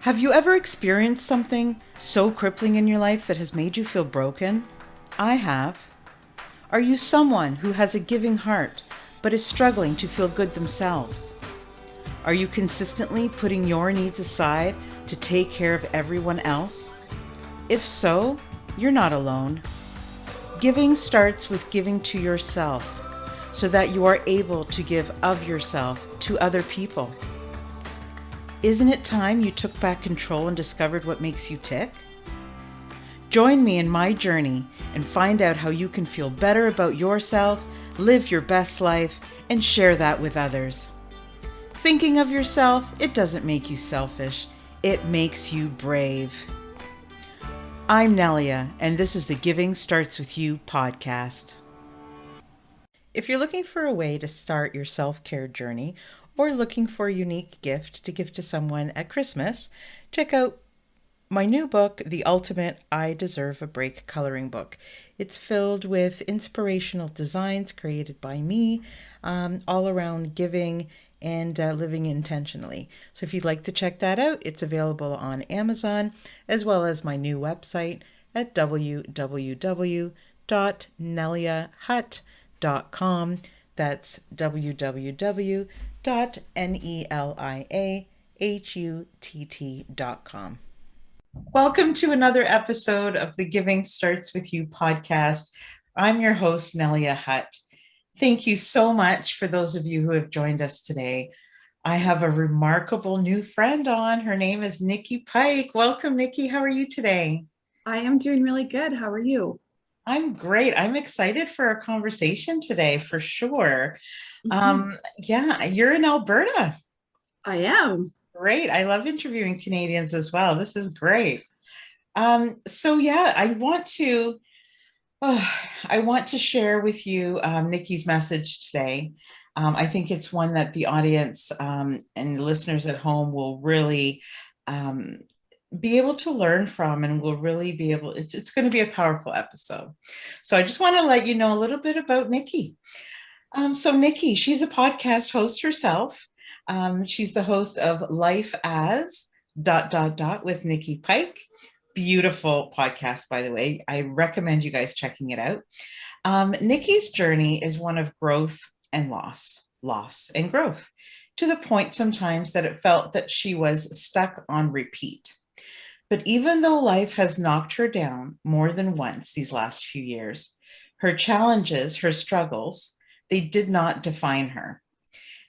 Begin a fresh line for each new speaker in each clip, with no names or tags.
Have you ever experienced something so crippling in your life that has made you feel broken? I have. Are you someone who has a giving heart but is struggling to feel good themselves? Are you consistently putting your needs aside to take care of everyone else? If so, you're not alone. Giving starts with giving to yourself so that you are able to give of yourself to other people. Isn't it time you took back control and discovered what makes you tick? Join me in my journey and find out how you can feel better about yourself, live your best life, and share that with others. Thinking of yourself, it doesn't make you selfish, it makes you brave. I'm Nelia, and this is the Giving Starts With You podcast. If you're looking for a way to start your self-care journey or looking for a unique gift to give to someone at Christmas, check out my new book, The Ultimate I Deserve a Break coloring book. It's filled with inspirational designs created by me, all around giving and living intentionally. So if you'd like to check that out, it's available on Amazon, as well as my new website at www.neliahut.com. That's www.neliahutt.com. Welcome to another episode of the Giving Starts With You podcast. I'm your host, Nelia Hutt. Thank you so much for those of you who have joined us today. I have a remarkable new friend on. Her name is Nicki Pike. Welcome, Nicki. How are you today?
I am doing really good. How are you?
I'm great. I'm excited for our conversation today, for sure. You're in Alberta.
I am.
Great. I love interviewing Canadians as well. This is great. I want to share with you Nicki's message today. I think it's one that the audience and listeners at home will really be able to learn from, and will really be able, it's going to be a powerful episode. So I just want to let you know a little bit about Nicki. So Nicki, she's a podcast host herself. She's the host of Life as ... with Nicki Pike. Beautiful podcast, by the way. I recommend you guys checking it out. Nicki's journey is one of growth and loss and growth, to the point sometimes that it felt that she was stuck on repeat. But even though life has knocked her down more than once these last few years, her challenges, her struggles, they did not define her.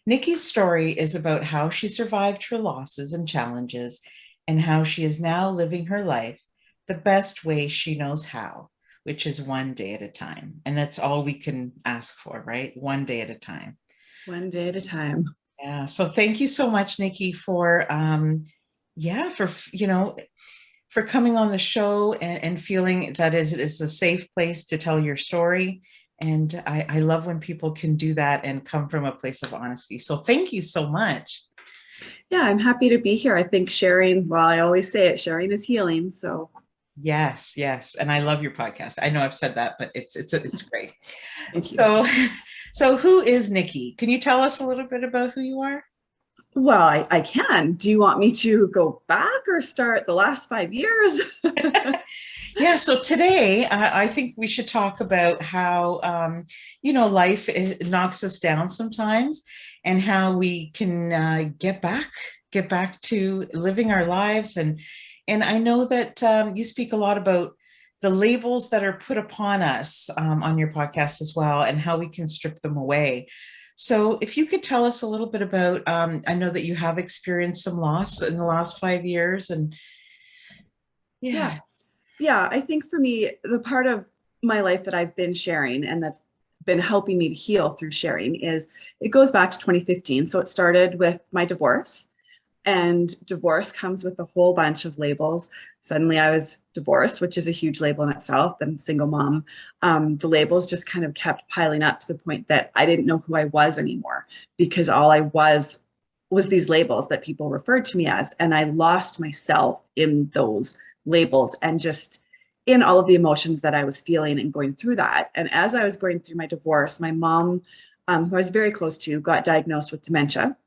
Nicki's story is about how she survived her losses and challenges, and how she is now living her life the best way she knows how, which is one day at a time. And that's all we can ask for, right? One day at a time.
One day at a time.
Yeah. So thank you so much, Nicki, for coming on the show and feeling that it's a safe place to tell your story. And I love when people can do that and come from a place of honesty. So thank you so much.
Yeah, I'm happy to be here. I think sharing, well, I always say it, sharing is healing. So
yes. And I love your podcast. I know I've said that, but it's great. So who is Nicki? Can you tell us a little bit about who you are?
Well, I can. Do you want me to go back or start the last 5 years?
Yeah, so today I think we should talk about how, life knocks us down sometimes, and how we can get back to living our lives. And I know that you speak a lot about the labels that are put upon us on your podcast as well, and how we can strip them away. So if you could tell us a little bit about, I know that you have experienced some loss in the last 5 years, and
Yeah, I think for me, the part of my life that I've been sharing and that's been helping me to heal through sharing is, it goes back to 2015. So it started with my divorce, and divorce comes with a whole bunch of labels. Suddenly I was divorced, which is a huge label in itself. Then single mom. The labels just kind of kept piling up to the point that I didn't know who I was anymore, because all I was these labels that people referred to me as. And I lost myself in those labels, and just in all of the emotions that I was feeling and going through that. And as I was going through my divorce, my mom, who I was very close to, got diagnosed with dementia.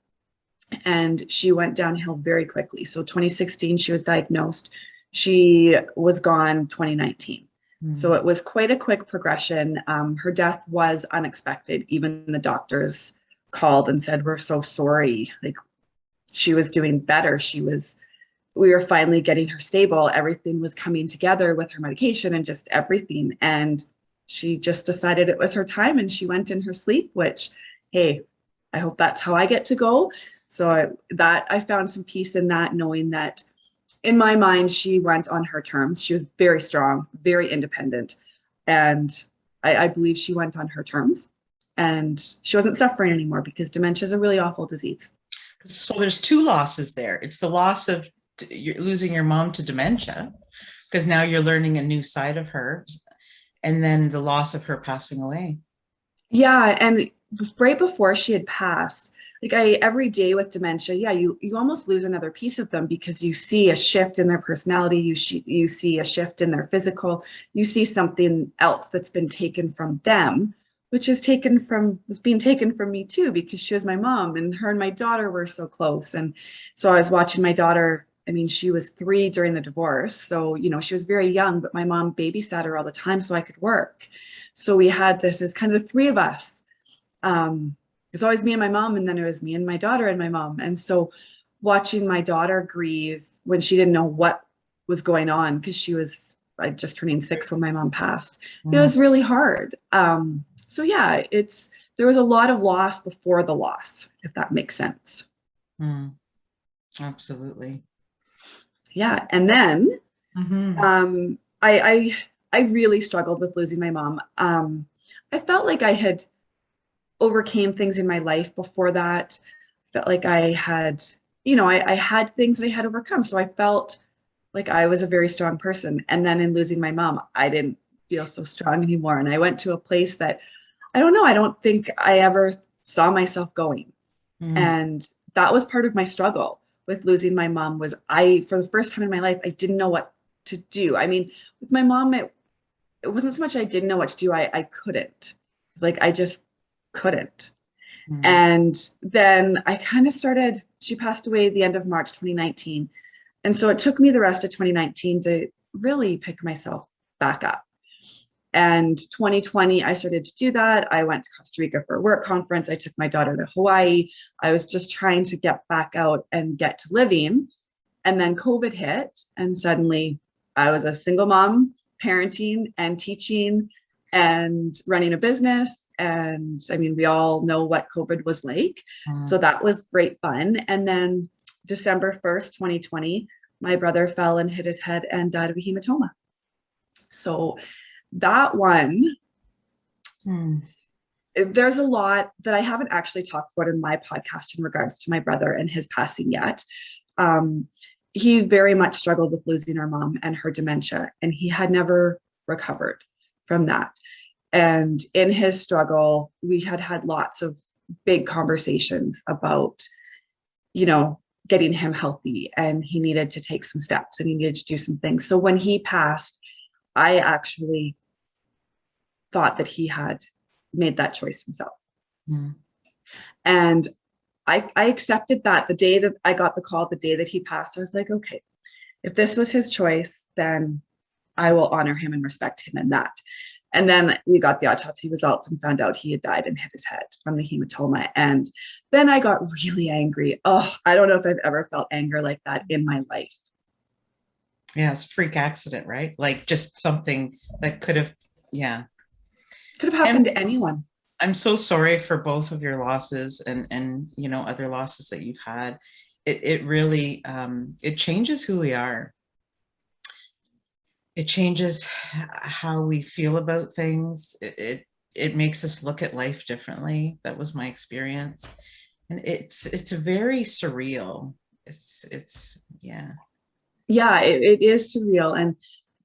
and she went downhill very quickly. So 2016, she was diagnosed. She was gone 2019. So it was quite a quick progression. Her death was unexpected. Even the doctors called and said, "We're so sorry." Like, she was doing better. We were finally getting her stable. Everything was coming together with her medication and just everything. And she just decided it was her time, and she went in her sleep, which, hey, I hope that's how I get to go. So I found some peace in that, knowing that in my mind, she went on her terms. She was very strong, very independent. And I believe she went on her terms, and she wasn't suffering anymore, because dementia is a really awful disease.
So there's two losses there. It's the loss of you're losing your mom to dementia, because now you're learning a new side of her, and then the loss of her passing away.
Yeah, and right before she had passed, like, I every day with dementia, yeah, you almost lose another piece of them, because you see a shift in their personality, you see a shift in their physical, you see something else that's been taken from them, which was being taken from me too, because she was my mom, and her and my daughter were so close. And so I was watching my daughter. I mean, she was 3 during the divorce, so she was very young, but my mom babysat her all the time so I could work. So we had this as kind of the three of us. It was always me and my mom, and then it was me and my daughter and my mom. And so watching my daughter grieve when she didn't know what was going on, because she was like just turning 6 when my mom passed, it was really hard. So yeah, there was a lot of loss before the loss, if that makes sense.
Absolutely.
Yeah, and then
Mm-hmm.
I really struggled with losing my mom. I felt like I had overcame things in my life before that. Felt like I had, I had things that I had overcome. So I felt like I was a very strong person. And then in losing my mom, I didn't feel so strong anymore. And I went to a place that I don't think I ever saw myself going. And that was part of my struggle with losing my mom. Was for the first time in my life, I didn't know what to do. I mean, with my mom, it wasn't so much I didn't know what to do. I couldn't. It's like, I just couldn't. And then I kind of she passed away at the end of March 2019. And so it took me the rest of 2019 to really pick myself back up. And 2020, I started to do that. I went to Costa Rica for a work conference. I took my daughter to Hawaii. I was just trying to get back out and get to living. And then COVID hit, and suddenly I was a single mom, parenting and teaching and running a business. And I mean, we all know what COVID was like. So that was great fun. And then December 1st, 2020, my brother fell and hit his head and died of a hematoma. So that one, there's a lot that I haven't actually talked about in my podcast in regards to my brother and his passing yet. He very much struggled with losing our mom and her dementia, and he had never recovered from that. And in his struggle, we had lots of big conversations about, getting him healthy, and he needed to take some steps, and he needed to do some things. So when he passed, I actually thought that he had made that choice himself. And I accepted that. The day that I got the call, the day that he passed, I was like, okay, if this was his choice, then I will honor him and respect him in that. And then we got the autopsy results and found out he had died and hit his head from the hematoma. And then I got really angry. Oh, I don't know if I've ever felt anger like that in my life.
Yeah, it's a freak accident, right? Like, just something that could have
happened to anyone.
I'm so sorry for both of your losses, and other losses that you've had. It really it changes who we are. It changes how we feel about things. It makes us look at life differently. That was my experience, and it's very surreal.
Yeah, it is surreal. And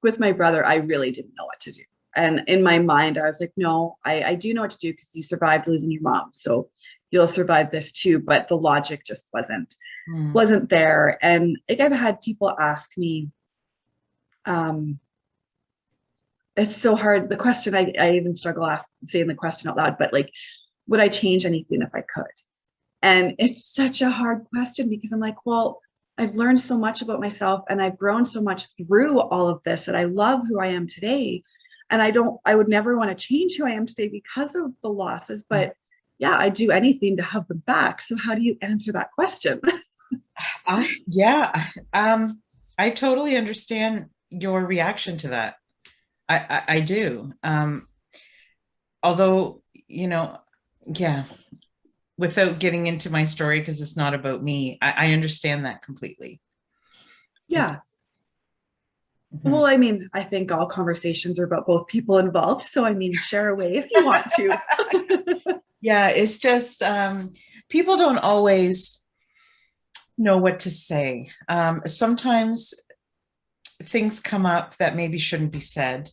with my brother, I really didn't know what to do. And in my mind, I was like, no, I do know what to do, because you survived losing your mom, so you'll survive this too. But the logic just wasn't there. And like, I've had people ask me, it's so hard. The question, I even struggle saying the question out loud, but like, would I change anything if I could? And it's such a hard question because I'm like, well, I've learned so much about myself and I've grown so much through all of this that I love who I am today. And I would never want to change who I am today because of the losses. But yeah, I'd do anything to have them back. So how do you answer that question?
Yeah, I totally understand your reaction to that. I do. Although, yeah, without getting into my story, because it's not about me, I understand that completely.
Yeah.
Mhm.
Well, I mean, I think all conversations are about both people involved. So, I mean, share away if you want to.
Yeah, it's just people don't always know what to say. Sometimes things come up that maybe shouldn't be said.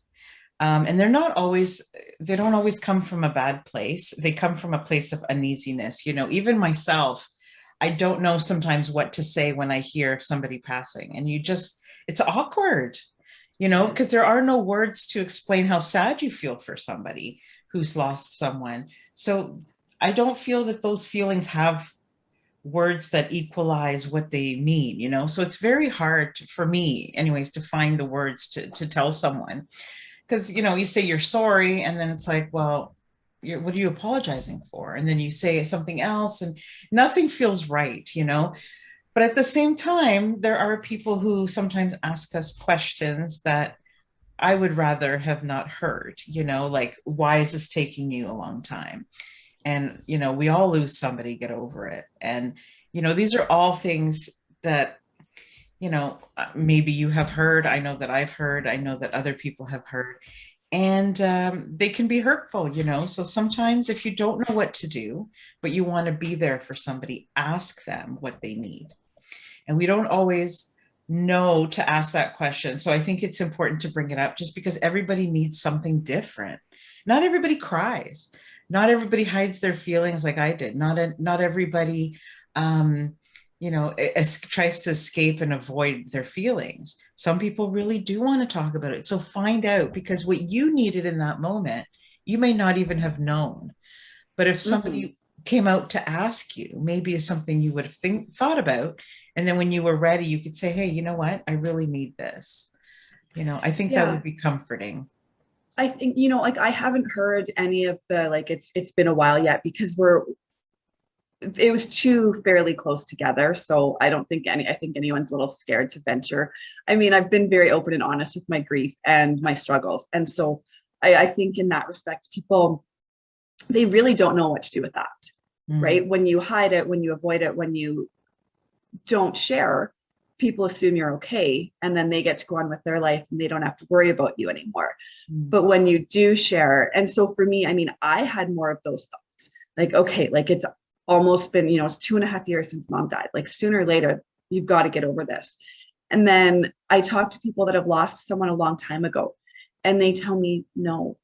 And they don't always come from a bad place. They come from a place of uneasiness. Even myself, I don't know sometimes what to say when I hear somebody passing. And it's awkward, because there are no words to explain how sad you feel for somebody who's lost someone. So I don't feel that those feelings have words that equalize what they mean. So it's very hard for me, anyways, to find the words to tell someone because you say you're sorry and then it's like, well, what are you apologizing for? And then you say something else and nothing feels right. But at the same time, there are people who sometimes ask us questions that I would rather have not heard, like, why is this taking you a long time? And we all lose somebody, get over it. And these are all things that maybe you have heard. I know that I've heard. I know that other people have heard. And they can be hurtful. So sometimes if you don't know what to do, but you want to be there for somebody, ask them what they need. And we don't always know to ask that question. So I think it's important to bring it up just because everybody needs something different. Not everybody cries. Not everybody hides their feelings like I did. Not everybody tries to escape and avoid their feelings. Some people really do want to talk about it. So find out, because what you needed in that moment, you may not even have known. But if
Mhm.
somebody came out to ask you, maybe it's something you would have thought about. And then when you were ready, you could say, hey, you know what? I really need this. I think that
Yeah.
would be comforting.
I think, like I haven't heard any of the like it's been a while yet because it was two fairly close together. So I think anyone's a little scared to venture. I mean, I've been very open and honest with my grief and my struggles. And so I think in that respect, people, they really don't know what to do with that,
Mm,
right? When you hide it, when you avoid it, when you don't share, people assume you're okay. And then they get to go on with their life and they don't have to worry about you anymore.
mm,
But when you do share, and so for me, I mean, I had more of those thoughts like, okay, like it's almost been, it's 2.5 years since mom died. Like sooner or later, you've got to get over this. And then I talk to people that have lost someone a long time ago, and they tell me, no,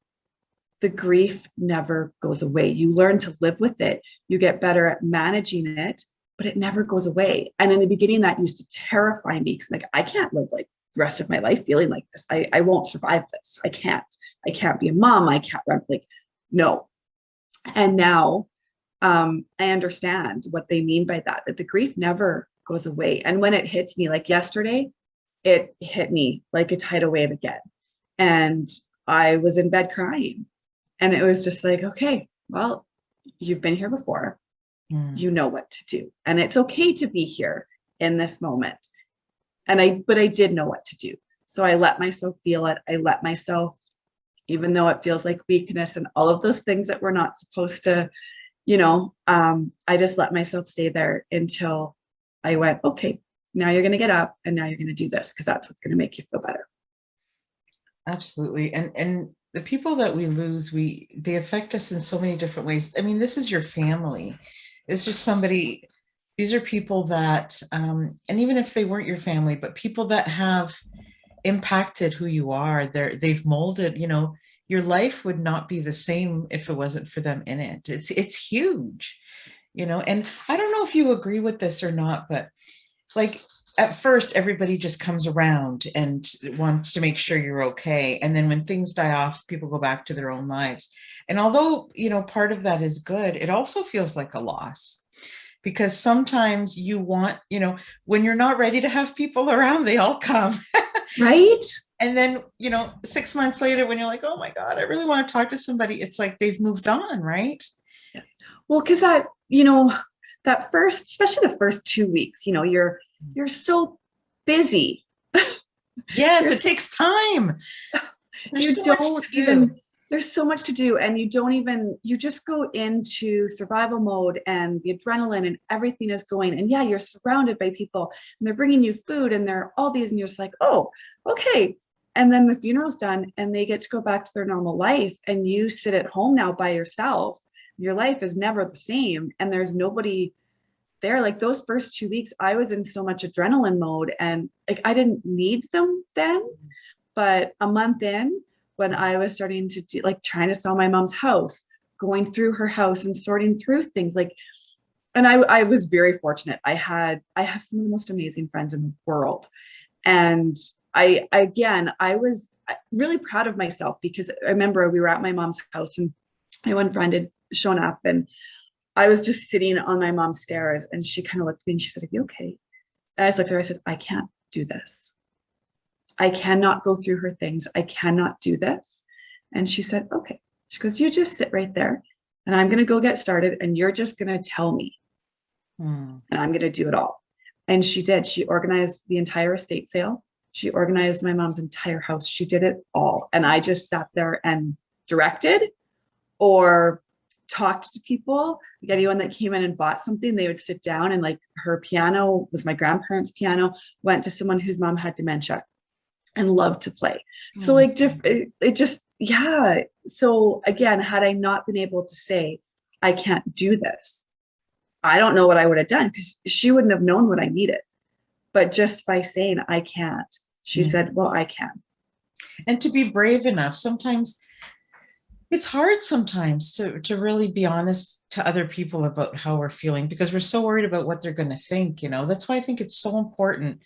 the grief never goes away. You learn to live with it. You get better at managing it, but it never goes away. And in the beginning, that used to terrify me because like I can't live like the rest of my life feeling like this. I won't survive this. I can't. I can't be a mom. I can't run like no. And now I understand what they mean by that, that the grief never goes away. And when it hits me, like yesterday, it hit me like a tidal wave again. And I was in bed crying. And it was just like, okay, well, you've been here before.
mm.
You know what to do. And it's okay to be here in this moment. But I did know what to do. So I let myself feel it. I let myself, even though it feels like weakness and all of those things that we're not supposed to, I just let myself stay there until I went, okay, now you're going to get up and now you're going to do this because that's what's going to make you feel better.
Absolutely. And the people that we lose, they affect us in so many different ways. I mean, this is your family. It's just somebody, these are people that, and even if they weren't your family, but people that have impacted who you are. They've molded, your life would not be the same if it wasn't for them in it. It's huge. And I don't know if you agree with this or not, but like at first everybody just comes around and wants to make sure you're okay. And then when things die off, people go back to their own lives. And although, part of that is good, it also feels like a loss because sometimes you want, when you're not ready to have people around, they all come.
Right?
And then, 6 months later, when you're like, oh my God, I really want to talk to somebody, it's like they've moved on, right?
Well, because that first, especially the first 2 weeks, you're so busy.
Yes,
You're
it takes time. There's
you
so much
don't
to
even
do.
there's so much to do, and you just go into survival mode, and the adrenaline and everything is going, and yeah, you're surrounded by people and they're bringing you food and they're all these, and you're just like, oh, okay. And then the funeral's done and they get to go back to their normal life, and you sit at home now by yourself. Your life is never the same, and there's nobody there. Like those first 2 weeks, I was in so much adrenaline mode, and like I didn't need them then. But a month in, when I was starting to do, like, trying to sell my mom's house, going through her house and sorting through things, like, and I was very fortunate. I have some of the most amazing friends in the world. And I was really proud of myself, because I remember we were at my mom's house and my one friend had shown up, and I was just sitting on my mom's stairs, and she kind of looked at me and she said, are you okay? And I just looked at her, I said, I can't do this. I cannot go through her things. I cannot do this. And she said, okay. She goes, you just sit right there and I'm going to go get started, and you're just going to tell me, and I'm going to do it all. And she did. She organized the entire estate sale. She organized my mom's entire house. She did it all. And I just sat there and directed or talked to people. Like anyone that came in and bought something, they would sit down, and like her piano was my grandparents' piano, went to someone whose mom had dementia and loved to play. So like it just, yeah. So again, had I not been able to say, I can't do this, I don't know what I would have done, because she wouldn't have known what I needed. But just by saying I can't, she said, well, I can.
And to be brave enough, sometimes it's hard sometimes to really be honest to other people about how we're feeling, because we're so worried about what they're going to think. That's why I think it's so important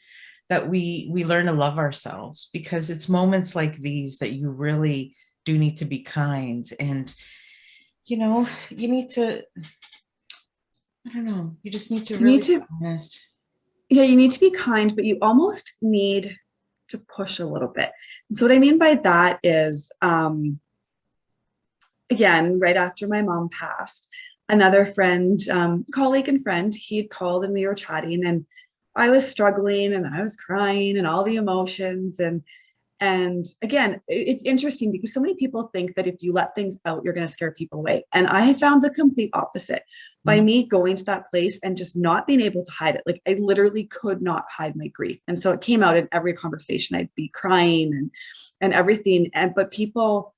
that we learn to love ourselves, because it's moments like these that you really do need to be kind. And you need to, I don't know, you just need to
You need
really be
to,
honest.
yeah, you need to be kind, but you almost need to push a little bit. And so what I mean by that is, again, right after my mom passed, another friend, colleague and friend, he had called and we were chatting, and I was struggling and I was crying and all the emotions. And again, it's interesting because so many people think that if you let things out, you're going to scare people away. And I found the complete opposite by me going to that place and just not being able to hide it. Like I literally could not hide my grief. And so it came out in every conversation. I'd be crying and everything. But people,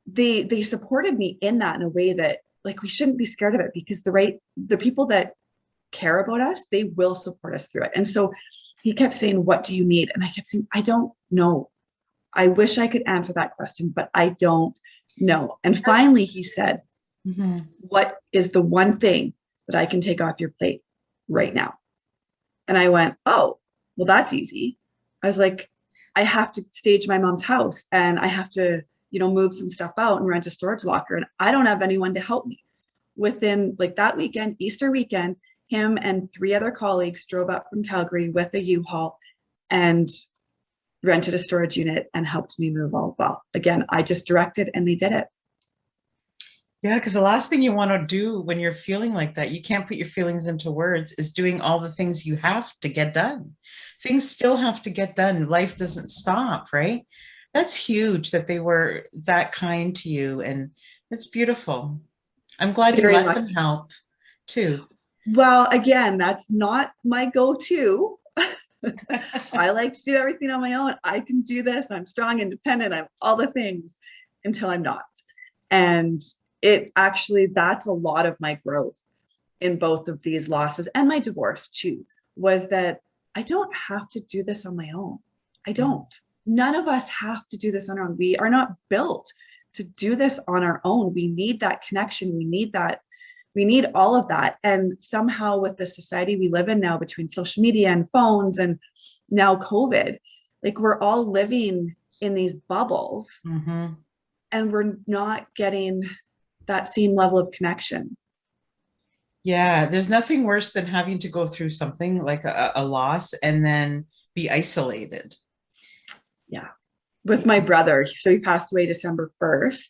they supported me in that in a way that, like, we shouldn't be scared of it, because the people that care about us, they will support us through it. And so he kept saying, what do you need? And I kept saying, I don't know. I wish I could answer that question, but I don't know. And finally he said, what is the one thing that I can take off your plate right now? And I went, oh, well, that's easy. I was like, I have to stage my mom's house, and I have to, move some stuff out and rent a storage locker. And I don't have anyone to help me. Within like that weekend, Easter weekend, him and 3 other colleagues drove up from Calgary with a U-Haul and rented a storage unit and helped me move all. Well, again, I just directed and they did it.
Yeah, because the last thing you want to do when you're feeling like that, you can't put your feelings into words, is doing all the things you have to get done. Things still have to get done. Life doesn't stop, right? That's huge that they were that kind to you, and it's beautiful. I'm glad you
Very
let
much.
them help too.
Well, again, that's not my go-to. I like to do everything on my own. I can do this. I'm strong, independent. I'm all the things until I'm not. And it actually, that's a lot of my growth in both of these losses and my divorce too, was that I don't have to do this on my own. I don't. None of us have to do this on our own. We are not built to do this on our own. We need that connection. We need that. We need all of that. And somehow with the society we live in now, between social media and phones and now COVID, like we're all living in these bubbles and we're not getting that same level of connection.
Yeah, there's nothing worse than having to go through something like a loss and then be isolated.
Yeah. With my brother, so he passed away December 1st.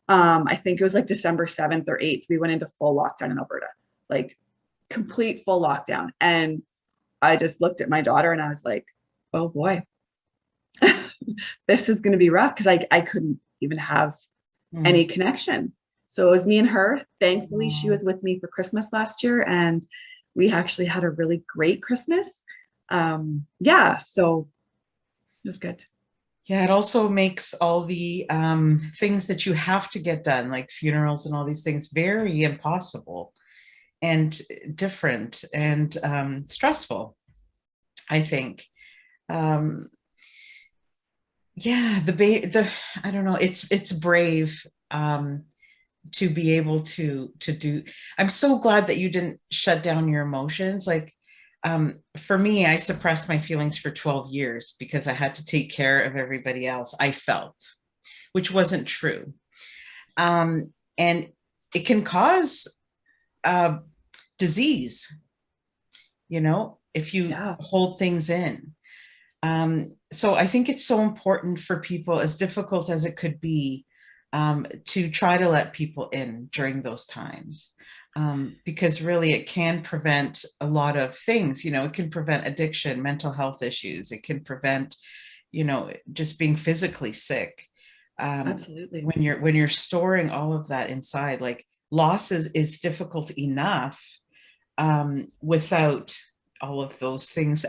I think it was like December 7th or 8th. We went into full lockdown in Alberta, like complete full lockdown. And I just looked at my daughter and I was like, oh boy, this is going to be rough because I couldn't even have
Mm.
any connection. So it was me and her. Thankfully, she
Oh.
was with me for Christmas last year, and we actually had a really great Christmas. Yeah, so it was good.
Yeah, it also makes all the things that you have to get done, like funerals and all these things, very impossible and different and stressful, I think. Um, yeah, the I don't know, it's brave to be able to do. I'm so glad that you didn't shut down your emotions. Like for me, I suppressed my feelings for 12 years because I had to take care of everybody else. I felt, which wasn't true. And it can cause uh, disease, if you
Yeah,
hold things in. So I think it's so important for people, as difficult as it could be, to try to let people in during those times. Because really it can prevent a lot of things. It can prevent addiction, mental health issues. It can prevent, just being physically sick. Um,
absolutely.
when you're storing all of that inside, like loss is difficult enough without all of those things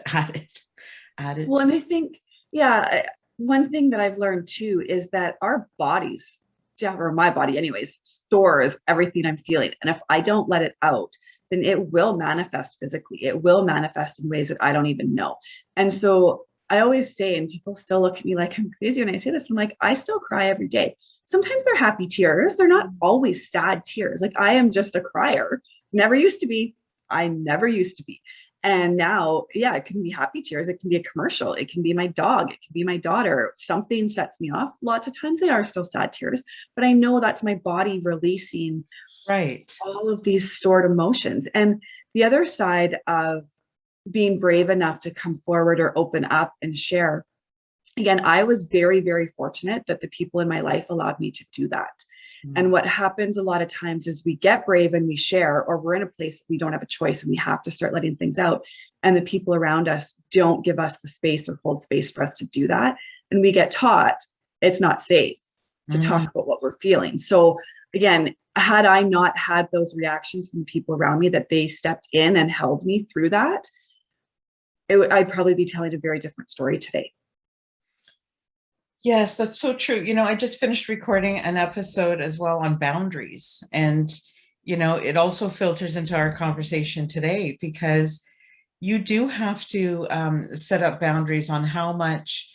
added
Well,
to
and
it.
I think, yeah, one thing that I've learned too is that our bodies, yeah, or my body anyways, stores everything I'm feeling. And if I don't let it out, then it will manifest physically. It will manifest in ways that I don't even know. And so I always say, and people still look at me like I'm crazy when I say this, I'm like, I still cry every day. Sometimes they're happy tears. They're not always sad tears. Like I am just a crier. Never used to be. I never used to be. And now, yeah, it can be happy tears. It can be a commercial. It can be my dog. It can be my daughter. Something sets me off. Lots of times they are still sad tears, but I know that's my body releasing
Right.
all of these stored emotions. And the other side of being brave enough to come forward or open up and share, again, I was very, very fortunate that the people in my life allowed me to do that.
Mm.
And what happens a lot of times is we get brave and we share, or we're in a place we don't have a choice and we have to start letting things out. And the people around us don't give us the space or hold space for us to do that. And we get taught it's not safe to
Mm.
talk about what we're feeling. So again, had I not had those reactions from people around me that they stepped in and held me through that, I'd probably be telling a very different story today.
Yes, that's so true. I just finished recording an episode as well on boundaries. And, it also filters into our conversation today because you do have to set up boundaries on how much,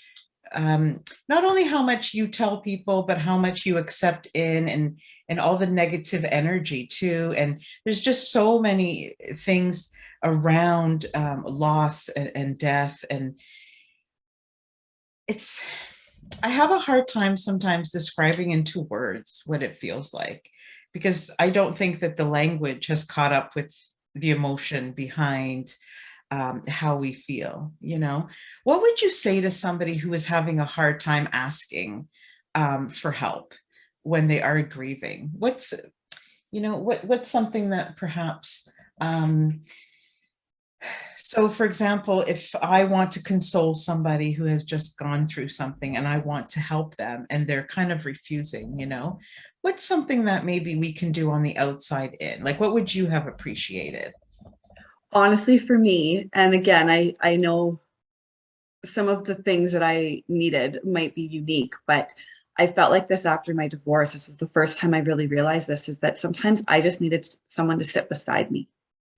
not only how much you tell people, but how much you accept in and all the negative energy too. And there's just so many things around loss and death. And it's, I have a hard time sometimes describing into words what it feels like because I don't think that the language has caught up with the emotion behind how we feel. What would you say to somebody who is having a hard time asking for help when they are grieving? What's something that perhaps so, for example, if I want to console somebody who has just gone through something and I want to help them and they're kind of refusing, what's something that maybe we can do on the outside in? Like, what would you have appreciated?
Honestly, for me, and again, I know some of the things that I needed might be unique, but I felt like this after my divorce. This was the first time I really realized this, is that sometimes I just needed someone to sit beside me,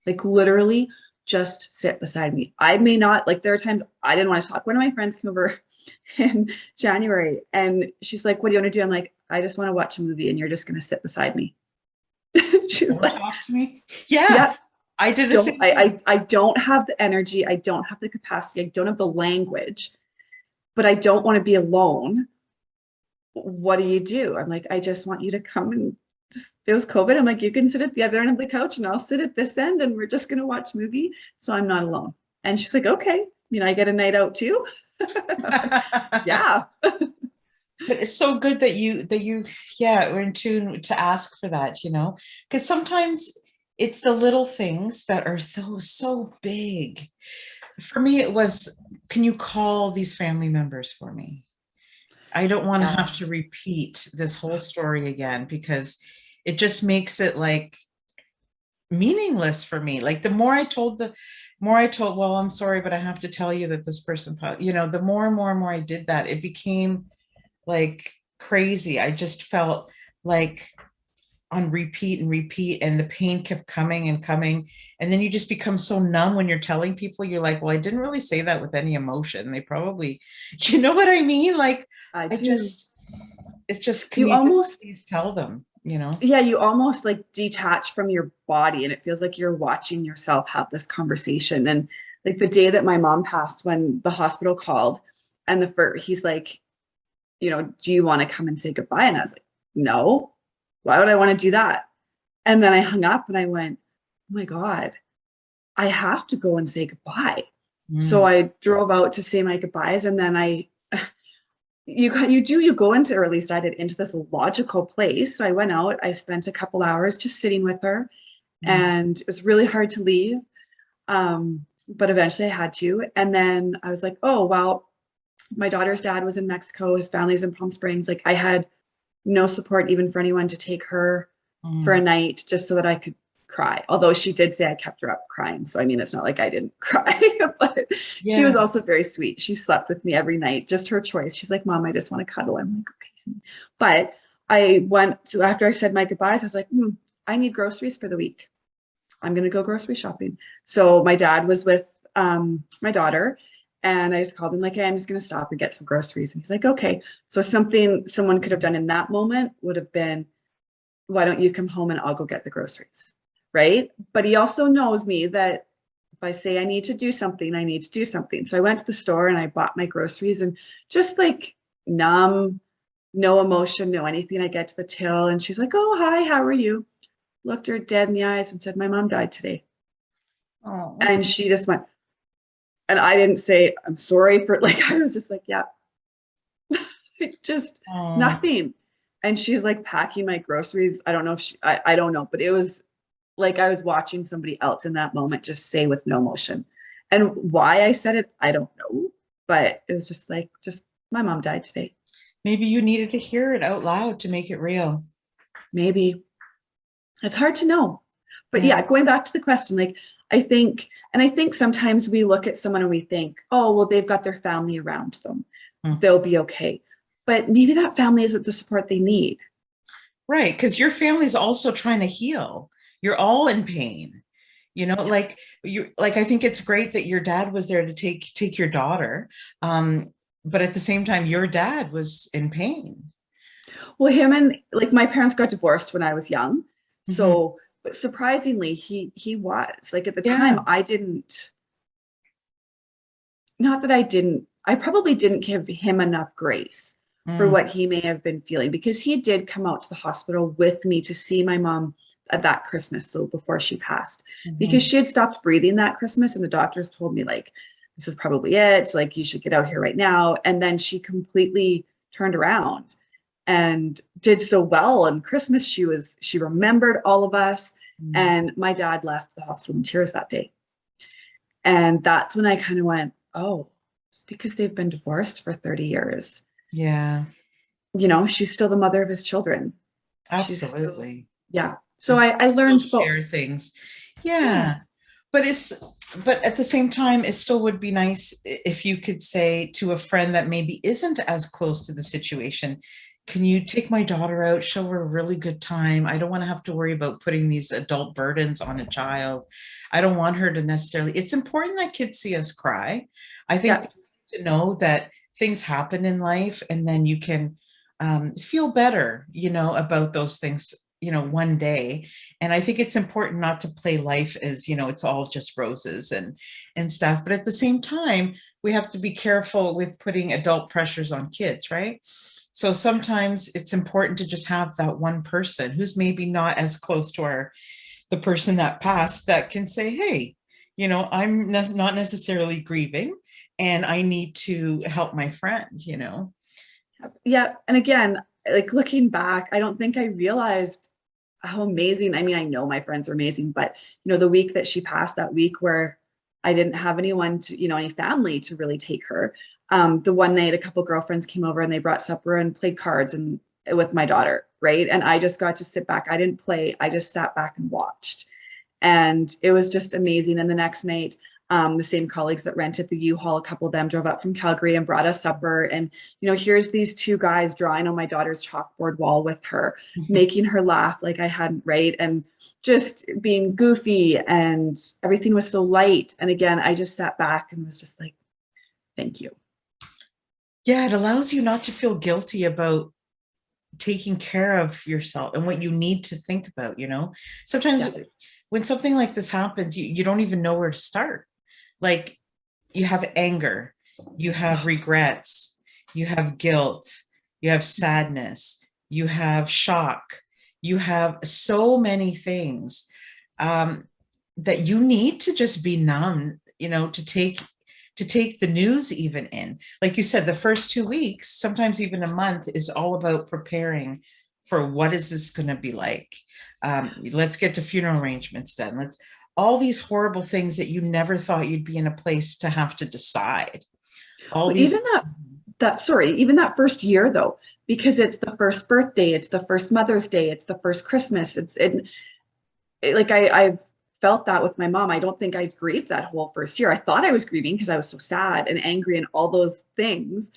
like literally just sit beside me. I may not, like, there are times I didn't want to talk. One of my friends came over in January and she's like, what do you want to do? I'm like, I just want to watch a movie and you're just going to sit beside me. She's
Or
like,
talk to me? Yeah,
yeah,
I did the
don't,
same thing.
I don't have the energy. I don't have the capacity. I don't have the language, but I don't want to be alone. What do you do? I'm like, I just want you to come and it was COVID. I'm like, you can sit at the other end of the couch and I'll sit at this end and we're just going to watch movie. So I'm not alone. And she's like, okay, I get a night out too. Yeah.
But it's so good that yeah, we're in tune to ask for that, because sometimes it's the little things that are so big. For me, it was, can you call these family members for me? I don't want to
Yeah.
have to repeat this whole story again because it just makes it like meaningless for me. Like the more I told, well, I'm sorry, but I have to tell you that this person, the more and more and more I did that, it became like crazy. I just felt like on repeat and repeat, and the pain kept coming and coming. And then you just become so numb when you're telling people, you're like, well, I didn't really say that with any emotion. They probably, you know what I mean? Like,
I do.
it's just, can
You
you just
almost,
please tell them,
yeah, you almost like detach from your body and it feels like you're watching yourself have this conversation. And like the day that my mom passed, when the hospital called and he's like, do you want to come and say goodbye? And I was like, no, why would I want to do that? And then I hung up and I went, oh my God, I have to go and say goodbye. So
Mm.
I drove out to say my goodbyes. And then you go into, or at least I did, into this logical place. So I went out, I spent a couple hours just sitting with her,
Mm.
and it was really hard to leave. But eventually I had to. And then I was like, oh, well, my daughter's dad was in Mexico. His family's in Palm Springs. Like I had no support even for anyone to take her for a
Mm.
night just so that I could cry. Although she did say I kept her up crying. So, I mean, it's not like I didn't cry, but she was
Yeah.
also very sweet. She slept with me every night, just her choice. She's like, Mom, I just want to cuddle. I'm like, okay. But so after I said my goodbyes, I was like, I need groceries for the week. I'm going to go grocery shopping. So my dad was with my daughter, and I just called him like, hey, I'm just going to stop and get some groceries. And he's like, okay. So something someone could have done in that moment would have been, why don't you come home and I'll go get the groceries, right? But he also knows me that if I say I need to do something, I need to do something. So I went to the store and I bought my groceries, and just like numb, no emotion, no anything. I get to the till and she's like, oh, hi, how are you? Looked her dead in the eyes and said, my mom died today.
Oh.
And she just went, and I didn't say, I'm sorry for, like, I was just like, yeah, just
Oh.
nothing. And she's like packing my groceries. I don't know if I don't know, but it was like I was watching somebody else in that moment just say with no emotion. And why I said it, I don't know. But it was just like, just my mom died today.
Maybe you needed to hear it out loud to make it real.
Maybe it's hard to know. But
Yeah.
yeah, going back to the question, like I think sometimes we look at someone and we think, oh, well, they've got their family around them.
Mm.
They'll be okay. But maybe that family isn't the support they need.
Right, because your family's also trying to heal. You're all in pain.
Yeah.
Like I think it's great that your dad was there to take your daughter. But at the same time, your dad was in pain.
Well, him and like my parents got divorced when I was young.
Mhm.
So, but surprisingly, he was like at the time
Yeah.
I didn't, not that I probably didn't give him enough grace for
Mm.
what he may have been feeling, because he did come out to the hospital with me to see my mom at that Christmas. So before she passed, because
Mhm.
she had stopped breathing that Christmas and the doctors told me like, this is probably it. Like you should get out here right now. And then she completely turned around and did so well on Christmas. She remembered all of us.
Mm.
And my dad left the hospital in tears that day. And that's when I kind of went, oh, just because they've been divorced for 30 years,
Yeah,
she's still the mother of his children. She's still,
absolutely.
yeah. So
You
I
still
learned both.
share things.
Yeah.
Yeah. But but at the same time, it still would be nice if you could say to a friend that maybe isn't as close to the situation, can you take my daughter out, show her a really good time? I don't want to have to worry about putting these adult burdens on a child. I don't want her to necessarily, it's important that kids see us cry. I
Yeah.
think to know that things happen in life and then you can feel better, about those things, one day. And I think it's important not to play life as, it's all just roses and stuff. But at the same time, we have to be careful with putting adult pressures on kids, right? So sometimes it's important to just have that one person who's maybe not as close to the person that passed that can say, hey, I'm not necessarily grieving and I need to help my friend.
Yeah. And again, like looking back, I don't think I realized how amazing. I mean, I know my friends are amazing, but the week that she passed, that week where I didn't have anyone to, any family to really take her. The one night a couple girlfriends came over and they brought supper and played cards and with my daughter, right? And I just got to sit back. I didn't play. I just sat back and watched. And it was just amazing. And the next night, the same colleagues that rented the U-Haul, a couple of them drove up from Calgary and brought us supper. And, here's these two guys drawing on my daughter's chalkboard wall with her, making her laugh like I hadn't, right? And just being goofy, and everything was so light. And again, I just sat back and was just like, thank you.
Yeah, it allows you not to feel guilty about taking care of yourself and what you need to think about. Sometimes when something like this happens, you don't even know where to start. Like, you have anger, you have regrets, you have guilt, you have sadness, you have shock, you have so many things that you need to just be numb, to take the news even in. Like you said, the first 2 weeks, sometimes even a month, is all about preparing for what is this going to be like. Let's get the funeral arrangements done. All these horrible things that you never thought you'd be in a place to have to decide.
Even that first year though, because it's the first birthday, it's the first Mother's Day, it's the first Christmas. I've felt that with my mom. I don't think I grieved that whole first year. I thought I was grieving because I was so sad and angry and all those things,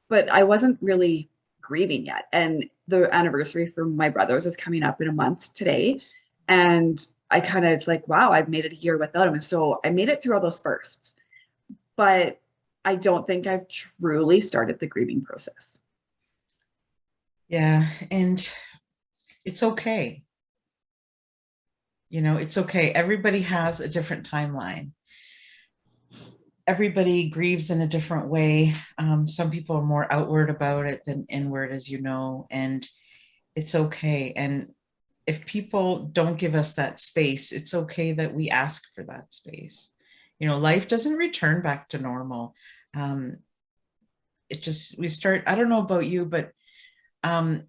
but I wasn't really grieving yet. And the anniversary for my brother's is coming up in a month today. And I kind of, it's like, wow, I've made it a year without him. And so I made it through all those firsts, but I don't think I've truly started the grieving process.
Yeah. And it's okay. It's okay. Everybody has a different timeline. Everybody grieves in a different way. Some people are more outward about it than inward, as you know, and it's okay. And if people don't give us that space, it's okay that we ask for that space. Life doesn't return back to normal. We start, I don't know about you, but I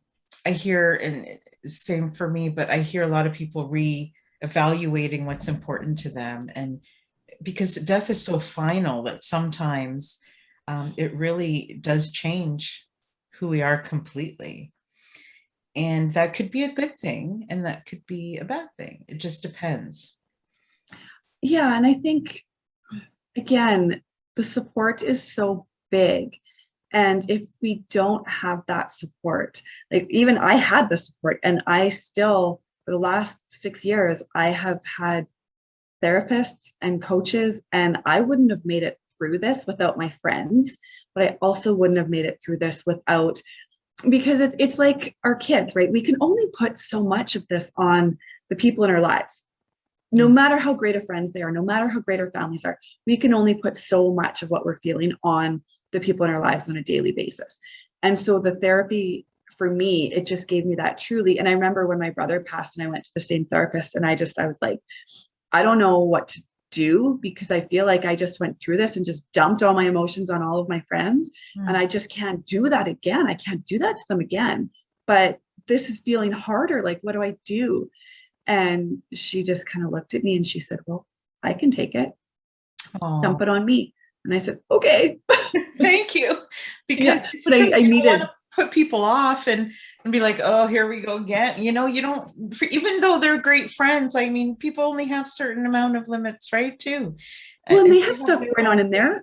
hear, and same for me, but I hear a lot of people re-evaluating what's important to them. And because death is so final that sometimes it really does change who we are completely. And that could be a good thing, and that could be a bad thing. It just depends.
Yeah. And I think, again, the support is so big. And if we don't have that support, like even I had the support, and I still, for the last 6 years, I have had therapists and coaches, and I wouldn't have made it through this without my friends, but I also wouldn't have made it through this without, because it's like our kids, right? We can only put so much of this on the people in our lives. No matter how great of friends they are, no matter how great our families are, we can only put so much of what we're feeling on the people in our lives on a daily basis. And so the therapy for me, it just gave me that truly. And I remember when my brother passed and I went to the same therapist, and I was like, I don't know what to do, because I feel like I just went through this and just dumped all my emotions on all of my friends. And I just can't do that again. I can't do that to them again. But this is feeling harder. Like, what do I do? And she just kind of looked at me and she said, well, I can take it.
Aww.
Dump it on me. And I said, okay.
Thank you. Because
but I needed
to put people off and be like, oh, here we go again. You don't, even though they're great friends, I mean, people only have certain amount of limits, right? Too.
Well, and they have stuff going on in their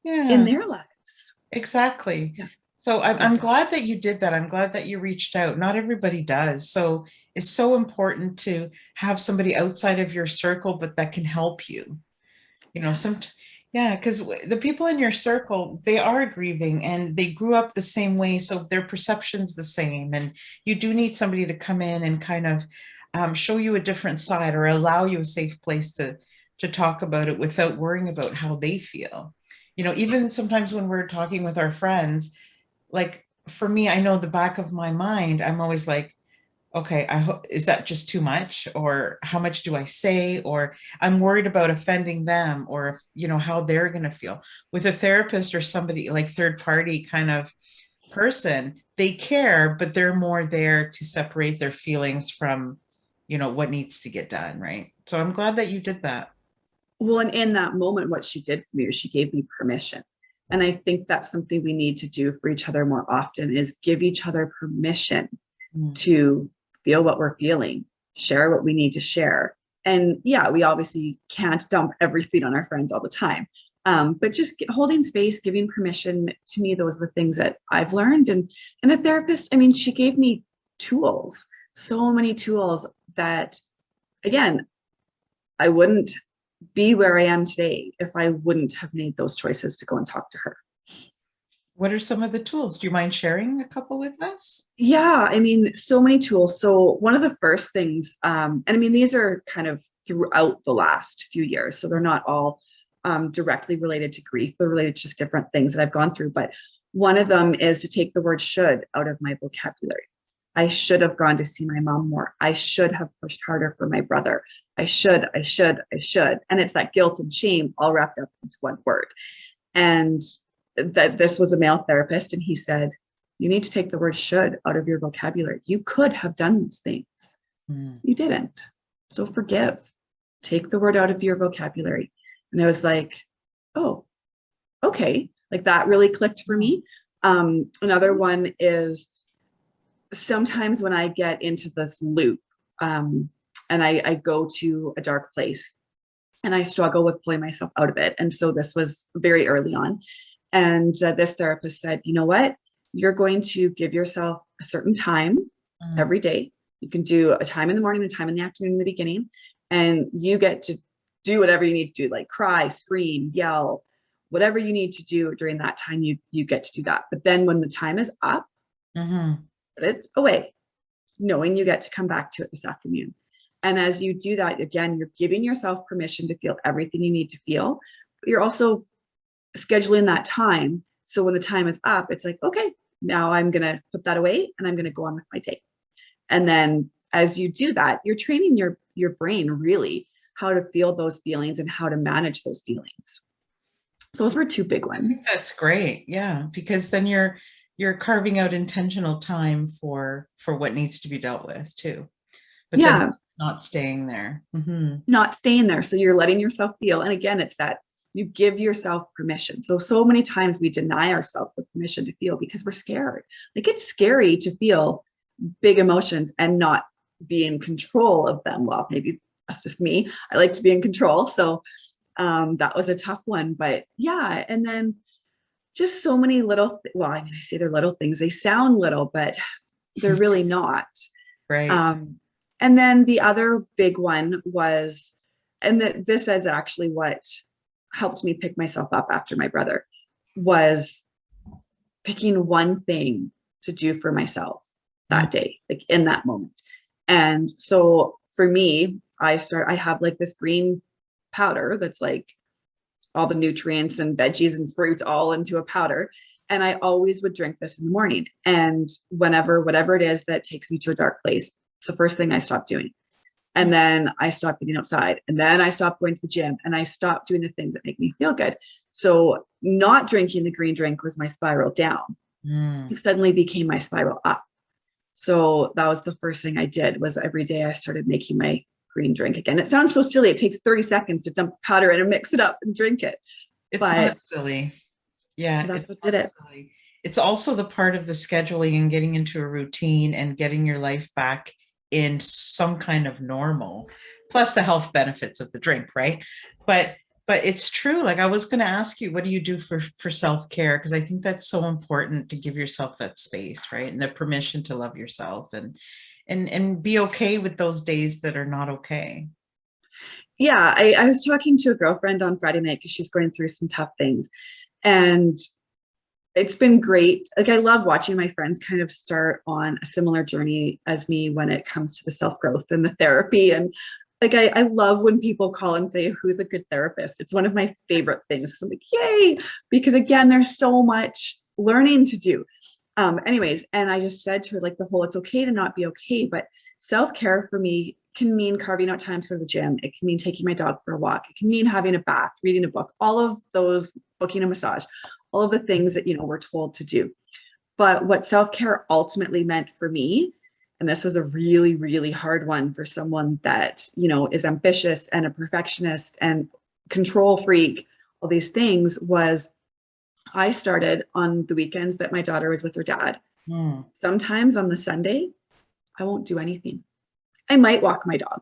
lives.
Exactly. Yeah. So I'm glad that you did that. I'm glad that you reached out. Not everybody does. So it's so important to have somebody outside of your circle, but that can help you. Because the people in your circle, they are grieving and they grew up the same way. So their perception's the same. And you do need somebody to come in and kind of show you a different side, or allow you a safe place to talk about it without worrying about how they feel. Even sometimes when we're talking with our friends, like for me, I know the back of my mind, I'm always like, okay, I hope, is that just too much? Or how much do I say? Or I'm worried about offending them, or if, how they're going to feel. With a therapist or somebody like third party kind of person, they care, but they're more there to separate their feelings from, what needs to get done. Right. So I'm glad that you did that.
Well, and in that moment, what she did for me was she gave me permission. And I think that's something we need to do for each other more often, is give each other permission
Mm.
to feel what we're feeling, share what we need to share. And yeah, we obviously can't dump everything on our friends all the time. But just holding space, giving permission, to me, those are the things that I've learned. And a therapist, I mean, she gave me tools, so many tools that, again, I wouldn't be where I am today if I wouldn't have made those choices to go and talk to her.
What are some of the tools? Do you mind sharing a couple with us?
Yeah, I mean, so many tools. So one of the first things, and I mean, these are kind of throughout the last few years, so they're not all directly related to grief. They're related to just different things that I've gone through. But one of them is to take the word should out of my vocabulary. I should have gone to see my mom more. I should have pushed harder for my brother. I should. And it's that guilt and shame all wrapped up into one word. And that this was a male therapist, and he said, you need to take the word should out of your vocabulary. You could have done those things.
Mm.
You didn't. So forgive. Take the word out of your vocabulary. And I was like, oh, okay. Like that really clicked for me. Another one is sometimes when I get into this loop, and I go to a dark place and I struggle with pulling myself out of it. And so this was very early on. And this therapist said, you know what? You're going to give yourself a certain time every day. You can do a time in the morning, a time in the afternoon, in the beginning, and you get to do whatever you need to do, like cry, scream, yell, whatever you need to do during that time, you get to do that. But then when the time is up, put it away, knowing you get to come back to it this afternoon. And as you do that, again, you're giving yourself permission to feel everything you need to feel, but you're also scheduling that time. So when the time is up, it's like, okay, now I'm going to put that away and I'm going to go on with my day. And then as you do that, you're training your brain really how to feel those feelings and how to manage those feelings. So those were two big ones.
I think that's great. Yeah. Because then you're carving out intentional time for what needs to be dealt with too. But then not staying there.
Not staying there. So you're letting yourself feel. And again, it's that you give yourself permission. So many times we deny ourselves the permission to feel because we're scared. Like it's scary to feel big emotions and not be in control of them. Well, maybe that's just me. I like to be in control. So that was a tough one, but yeah. And then just so many little, well, I mean, I say they're little things, they sound little, but they're really not.
Right.
And then the other big one was, and this is actually what helped me pick myself up after my brother, was picking one thing to do for myself that day, like in that moment. And so for me, I have like this green powder that's like all the nutrients and veggies and fruit all into a powder. And I always would drink this in the morning. And whatever it is that takes me to a dark place, it's the first thing I stopped doing. And then I stopped getting outside, and then I stopped going to the gym, and I stopped doing the things that make me feel good. So not drinking the green drink was my spiral down. It suddenly became my spiral up. So that was the first thing I did, was every day I started making my green drink again. It sounds so silly. It takes 30 seconds to dump the powder in and mix it up and drink it.
It's not silly. Yeah.
That's what did it.
Silly. It's also the part of the scheduling and getting into a routine and getting your life back in some kind of normal, plus the health benefits of the drink, right? But it's true. Like I was going to ask you, what do you do for self-care? Because I think that's so important to give yourself that space, right? And the permission to love yourself and be okay with those days that are not okay.
Yeah, I was talking to a girlfriend on Friday night because she's going through some tough things. And it's been great. Like I love watching my friends kind of start on a similar journey as me when it comes to the self-growth and the therapy. And like, I love when people call and say, who's a good therapist? It's one of my favorite things. I'm like, yay, because again, there's so much learning to do. Anyways, and I just said to her, like, the whole, it's okay to not be okay, but self-care for me can mean carving out time to go to the gym. It can mean taking my dog for a walk. It can mean having a bath, reading a book, all of those, booking a massage, all of the things that, we're told to do. But what self-care ultimately meant for me, and this was a really, really hard one for someone that, is ambitious and a perfectionist and control freak, all these things, was I started on the weekends that my daughter was with her dad. Sometimes on the Sunday, I won't do anything. I might walk my dog.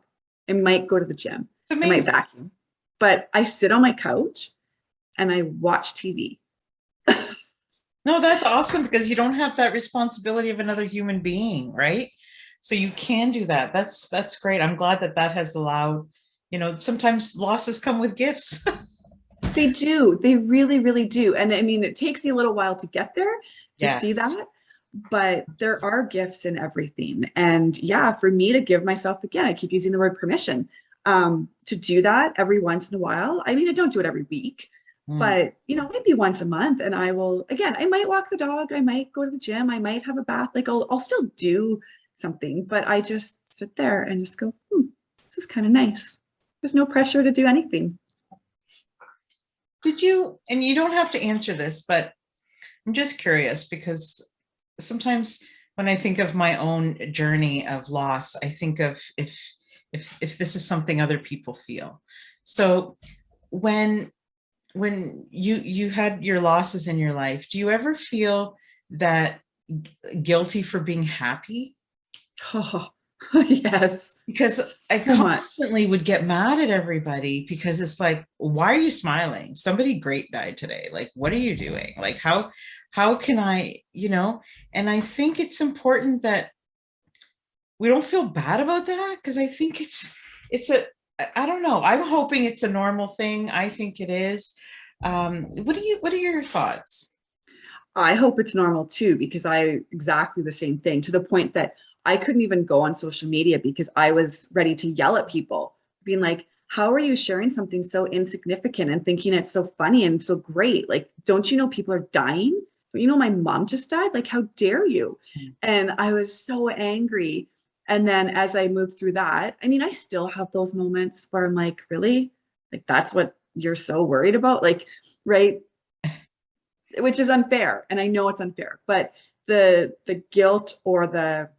I might go to the gym. I might vacuum. But I sit on my couch and I watch TV.
No, that's awesome, because you don't have that responsibility of another human being, right? So you can do that. That's great. I'm glad that has allowed, sometimes losses come with gifts.
They do. They really, really do. And I mean, it takes you a little while to get there to see that, but there are gifts in everything. And yeah, for me to give myself, again, I keep using the word permission, to do that every once in a while. I mean, I don't do it every week, but maybe once a month. And I will, again, I might walk the dog. I might go to the gym. I might have a bath. Like I'll still do something, but I just sit there and just go, this is kind of nice. There's no pressure to do anything.
Did you, and you don't have to answer this, but I'm just curious, because sometimes when I think of my own journey of loss, I think of if this is something other people feel. So when you had your losses in your life, do you ever feel that guilty for being happy?
Oh, yes.
Because I
So
constantly would get mad at everybody, because it's like, why are you smiling? Somebody great died today. Like, what are you doing? Like, how can I, and I think it's important that we don't feel bad about that, because I think I don't know. I'm hoping it's a normal thing. I think it is. What are your thoughts?
I hope it's normal too, because I exactly the same thing, to the point that I couldn't even go on social media because I was ready to yell at people, being like, how are you sharing something so insignificant and thinking it's so funny and so great? Like, don't you know people are dying? Don't you know my mom just died? Like, how dare you? And I was so angry. And then as I moved through that, I mean, I still have those moments where I'm like, really? Like, that's what you're so worried about? Like, right? Which is unfair. And I know it's unfair, but the guilt or the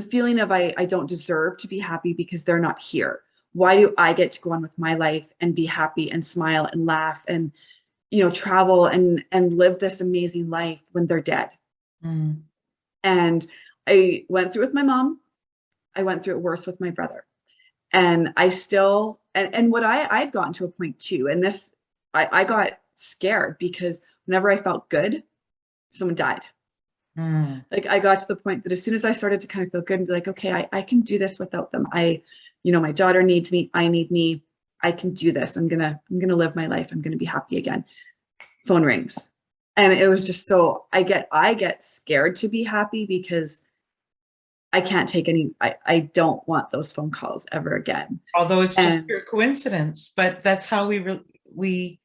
feeling of I don't deserve to be happy because they're not here. Why do I get to go on with my life and be happy and smile and laugh and travel and live this amazing life when they're dead? And I went through it with my mom. I went through it worse with my brother. And I still and what I'd gotten to a point too, and this I got scared because whenever I felt good, someone died. Like I got to the point that as soon as I started to kind of feel good and be like, okay, I can do this without them. My daughter needs me. I need me. I can do this. I'm gonna live my life. I'm gonna be happy again. Phone rings. And it was just so I get scared to be happy because I can't take I don't want those phone calls ever again.
Although it's just pure coincidence, but that's how we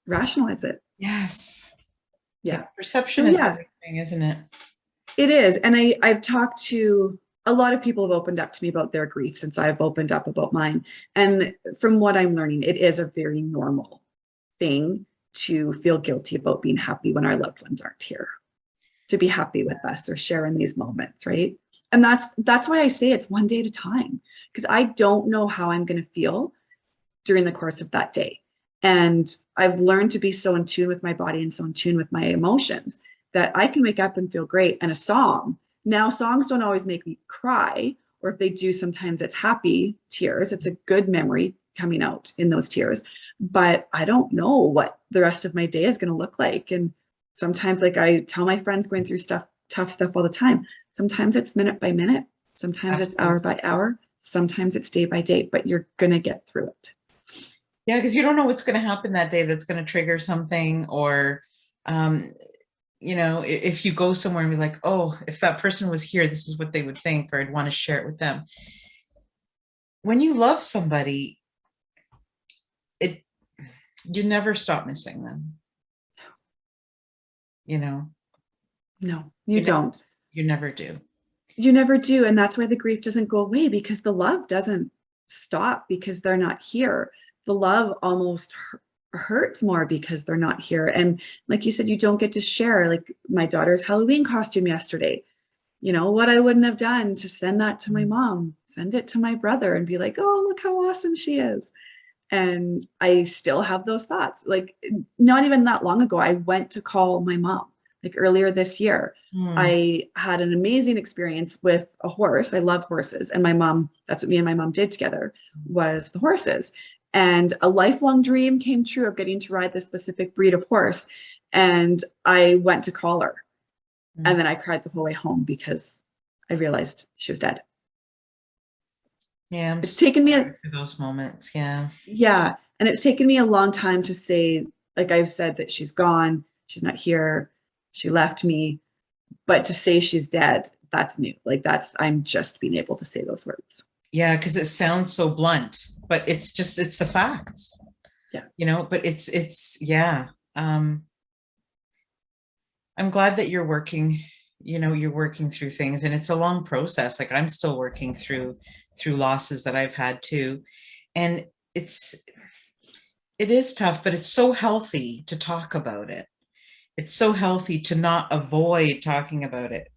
rationalize it.
Yes.
Yeah.
Perception is everything, isn't it?
It is. And I've talked to a lot of people have opened up to me about their grief since I've opened up about mine. And from what I'm learning, it is a very normal thing to feel guilty about being happy when our loved ones aren't here, to be happy with us or share in these moments, right? And that's why I say it's one day at a time, because I don't know how I'm going to feel during the course of that day. And I've learned to be so in tune with my body and so in tune with my emotions that I can wake up and feel great. And a song, now songs don't always make me cry, or if they do, sometimes it's happy tears. It's a good memory coming out in those tears. But I don't know what the rest of my day is going to look like. And sometimes, like I tell my friends going through tough stuff all the time, sometimes it's minute by minute, sometimes it's hour by hour, sometimes it's day by day, but you're going to get through it.
Yeah, because you don't know what's going to happen that day that's going to trigger something, or if you go somewhere and be like, oh, if that person was here, this is what they would think, or I'd want to share it with them. When you love somebody, you never stop missing them.
No, you
You never,
don't.
you never do.
You never do. And that's why the grief doesn't go away, because the love doesn't stop because they're not here. The love almost hurts more because they're not here. And like you said, you don't get to share, like my daughter's Halloween costume yesterday. You know, what I wouldn't have done to send that to my mom, send it to my brother and be like, oh, look how awesome she is. And I still have those thoughts. Like, not even that long ago, I went to call my mom, like earlier this year.
Hmm.
I had an amazing experience with a horse. I love horses. And my mom, that's what me and my mom did together, was the horses. And a lifelong dream came true of getting to ride this specific breed of horse. And I went to call her. And then I cried the whole way home because I realized she was dead.
Yeah, I'm
It's
so
taken me
sorry for those moments. Yeah.
yeah, and it's taken me a long time to say, like I've said, that she's gone, she's not here, she left me, but to say she's dead, that's new. Like I'm just being able to say those words.
Yeah, because it sounds so blunt, but it's the facts,
Yeah.
but yeah. Um, I'm glad that you're working through things, and it's a long process. Like I'm still working through losses that I've had too. And it's it is tough, but it's so healthy to talk about it. It's so healthy to not avoid talking about it.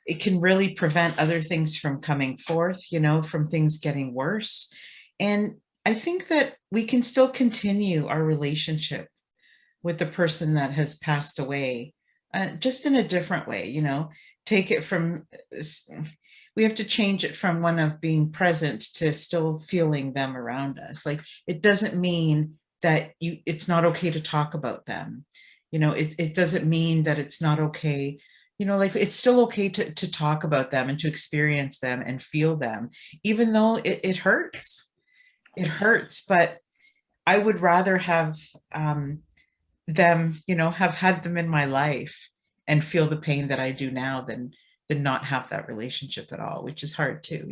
It can really prevent other things from coming forth, from things getting worse. And I think that we can still continue our relationship with the person that has passed away, just in a different way, take it from, we have to change it from one of being present to still feeling them around us. Like it doesn't mean that it's not okay to talk about them. It doesn't mean that it's not okay. Like it's still okay to talk about them and to experience them and feel them, even though it hurts. It hurts, but I would rather have them, have had them in my life and feel the pain that I do now than not have that relationship at all, which is hard too.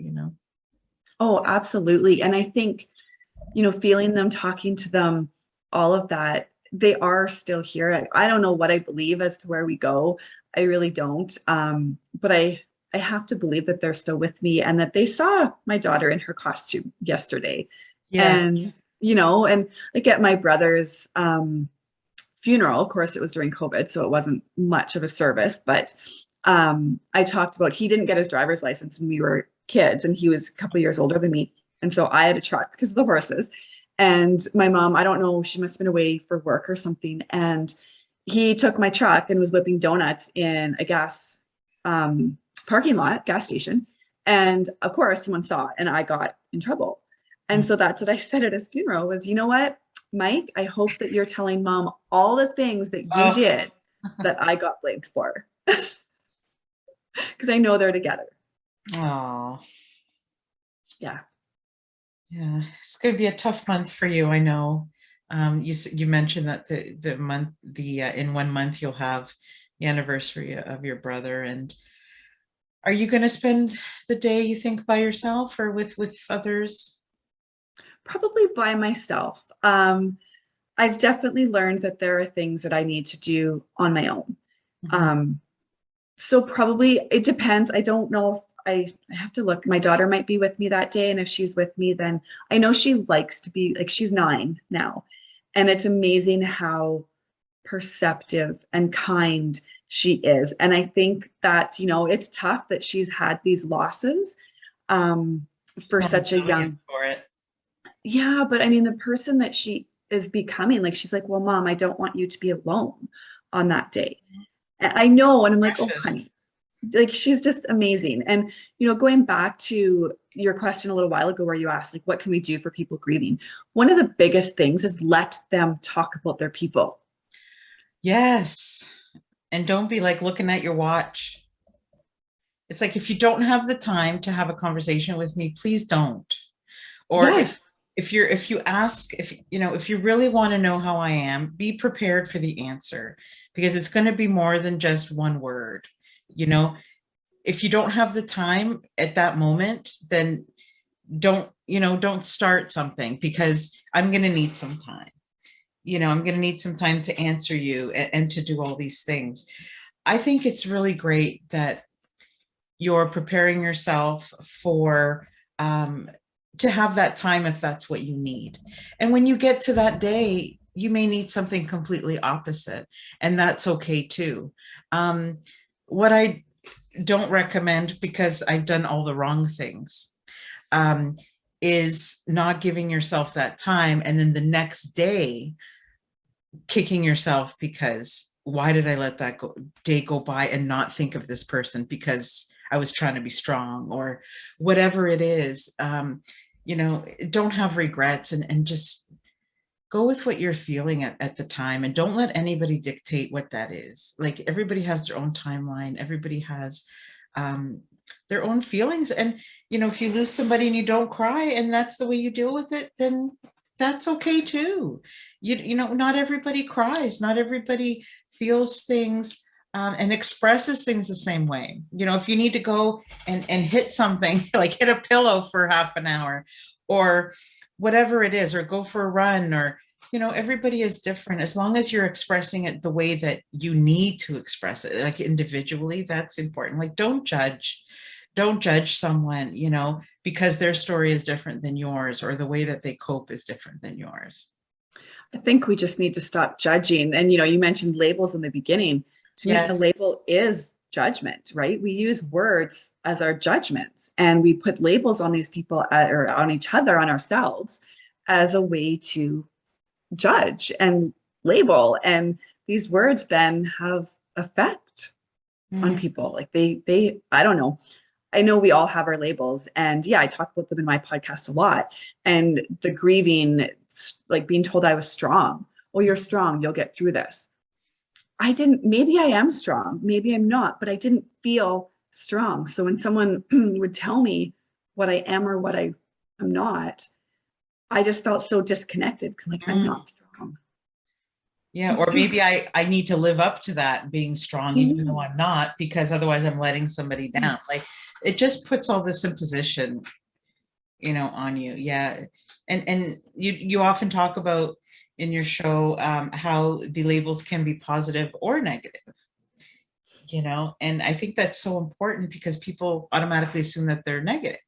Oh, absolutely. And I think, feeling them, talking to them, all of that, they are still here. I don't know what I believe as to where we go. I really don't. But I have to believe that they're still with me and that they saw my daughter in her costume yesterday.
Yeah.
And, and like at my brother's funeral, of course, it was during COVID, so it wasn't much of a service, but I talked about he didn't get his driver's license when we were kids, and he was a couple of years older than me. And so I had a truck because of the horses. And my mom, I don't know, she must have been away for work or something. And he took my truck and was whipping donuts in a gas parking lot, gas station. And of course, someone saw it and I got in trouble. And so that's what I said at his funeral was, you know what, Mike, I hope that you're telling mom all the things that you
Oh,
did that I got blamed for. Because I know they're together.
oh,
Yeah.
yeah. It's going to be a tough month for you. I know. You mentioned that the month in 1 month you'll have the anniversary of your brother, and are you going to spend the day, you think, by yourself or with others?
Probably by myself. I've definitely learned that there are things that I need to do on my own.
Mhm.
Um, so probably it depends. I don't know if I have to look. My daughter might be with me that day. And if she's with me, then I know she likes to be like she's 9 now. And it's amazing how perceptive and kind she is. And I think that, it's tough that she's had these losses for
Oh,
such a
brilliant
young,
for it.
yeah, but I mean, the person that she is becoming, like, she's like, well, mom, I don't want you to be alone on that day. And I know. And I'm like, oh,
Precious.
honey, like, she's just amazing. And, going back to your question a little while ago, where you asked, like, what can we do for people grieving? One of the biggest things is let them talk about their people.
Yes. And don't be like looking at your watch. It's like if you don't have the time to have a conversation with me, please don't. Or
Yes.
if you ask, if you really want to know how I am, be prepared for the answer, because it's going to be more than just one word. You know, if you don't have the time at that moment, then don't start something, because I'm going to need some time. I'm going to need some time to answer you and to do all these things. I think it's really great that you're preparing yourself for um, to have that time if that's what you need. And when you get to that day, you may need something completely opposite, and that's okay too. Um, what I don't recommend, because I've done all the wrong things, um, is not giving yourself that time and then the next day kicking yourself because why did I let that day go by and not think of this person because I was trying to be strong or whatever it is. Don't have regrets, and just go with what you're feeling at the time, and don't let anybody dictate what that is. Like, everybody has their own timeline. Everybody has um, their own feelings. And, if you lose somebody and you don't cry and that's the way you deal with it, then that's okay too. Not everybody cries. Not everybody feels things and expresses things the same way. If you need to go and hit something, like hit a pillow for half an hour or whatever it is, or go for a run, or everybody is different. As long as you're expressing it the way that you need to express it, like individually, that's important. Like, don't judge someone, because their story is different than yours, or the way that they cope is different than yours.
I think we just need to stop judging. And, you mentioned labels in the beginning. To me, a
Yes.
label is judgment, right? We use words as our judgments, and we put labels on these people or on each other, on ourselves, as a way to judge and label. And these words then have effect on people. Like I don't know. I know we all have our labels, and yeah, I talk about them in my podcast a lot. And the grieving, like being told I was strong. Well, you're strong. You'll get through this. Maybe I am strong. Maybe I'm not, but I didn't feel strong. So when someone would tell me what I am or what I am not, I just felt so disconnected because like, I'm not strong.
Yeah, or maybe I need to live up to that being strong, even though I'm not, because otherwise I'm letting somebody down. Like, it just puts all this imposition, on you. Yeah. And you often talk about in your show how the labels can be positive or negative, and I think that's so important because people automatically assume that they're negative.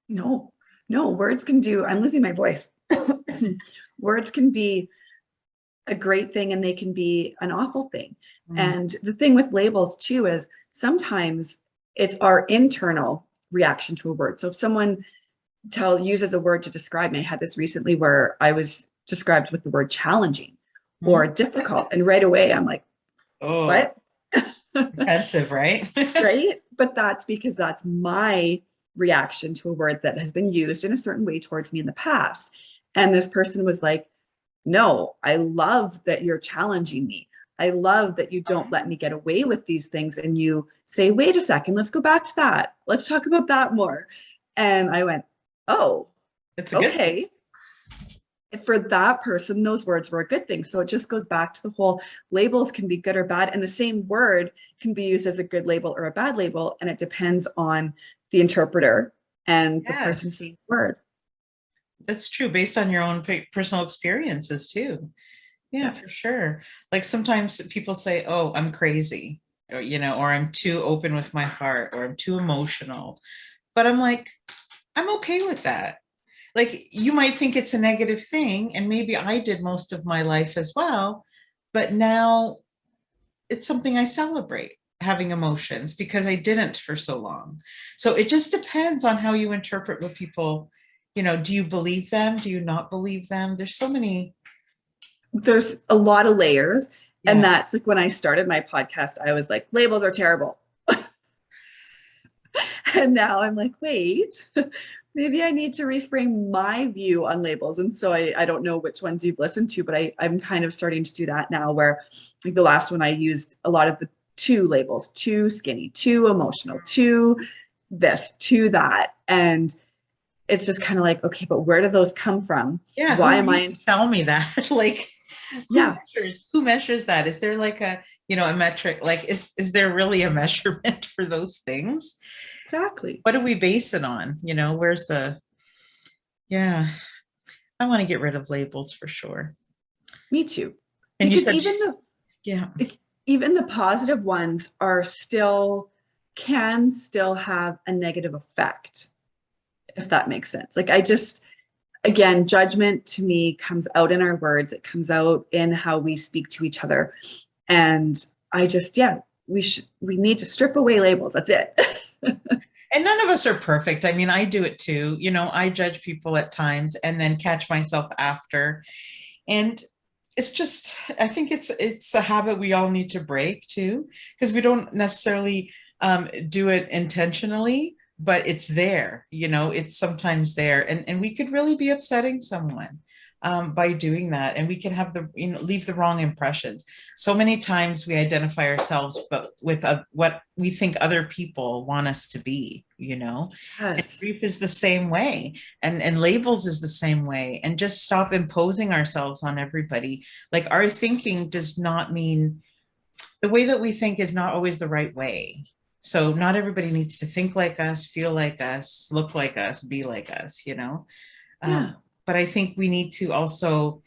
No, words can do, I'm losing my voice. Words can be a great thing and they can be an awful thing. And the thing with labels too is sometimes it's our internal reaction to a word. So if someone uses a word to describe me, I had this recently where I was described with the word challenging or difficult, and right away I'm like,
oh,
what?
Offensive, right?
Right? But that's because that's my reaction to a word that has been used in a certain way towards me in the past. And this person was like, no, I love that you're challenging me. I love that you don't let me get away with these things. And you say, wait a second, let's go back to that. Let's talk about that more. And I went, oh,
It's a good thing.
For that person, those words were a good thing. So it just goes back to the whole labels can be good or bad. And the same word can be used as a good label or a bad label. And it depends on the interpreter and the person seeing the word.
That's true, based on your own personal experiences too. Yeah, for sure. Like, sometimes people say, oh, I'm crazy, or I'm too open with my heart, or I'm too emotional. But I'm like, I'm okay with that. Like, you might think it's a negative thing, and maybe I did most of my life as well, but now it's something I celebrate, having emotions, because I didn't for so long. So it just depends on how you interpret what people, do you believe them? Do you not believe them?
There's a lot of layers.
Yeah.
And that's like when I started my podcast, I was like, labels are terrible. And now I'm like, wait, maybe I need to reframe my view on labels. And so I don't know which ones you've listened to, but I'm kind of starting to do that now, where like the last one I used a lot of the too labels, too skinny, too emotional, too this, to that. And it's just kind of like, okay, but where do those come from?
Yeah.
Why am I?
Tell me that? Like,
Yeah.
who measures that? Is there like a metric? Like, is there really a measurement for those things?
Exactly.
What do we base it on? Where's yeah, I want to get rid of labels for sure.
Me too.
And
Because even though,
yeah,
even the positive ones are still, can still have a negative effect, if that makes sense. Like I just, again, judgment to me comes out in our words. It comes out in how we speak to each other. And I just, yeah, we need to strip away labels. That's it.
And none of us are perfect. I mean, I do it too. You know, I judge people at times and then catch myself after. And it's just, I think it's a habit we all need to break too, because we don't necessarily do it intentionally, but it's there. You know, it's sometimes there, and we could really be upsetting someone by doing that, and we can have the, you know, leave the wrong impressions. So many times we identify ourselves but with what we think other people want us to be, you know. And
Yes.
grief is the same way, and labels is the same way, and just stop imposing ourselves on everybody. Like our thinking does not mean, the way that we think is not always the right way. So not everybody needs to think like us, feel like us, look like us, be like us, you know.
Yeah.
But I think we need to also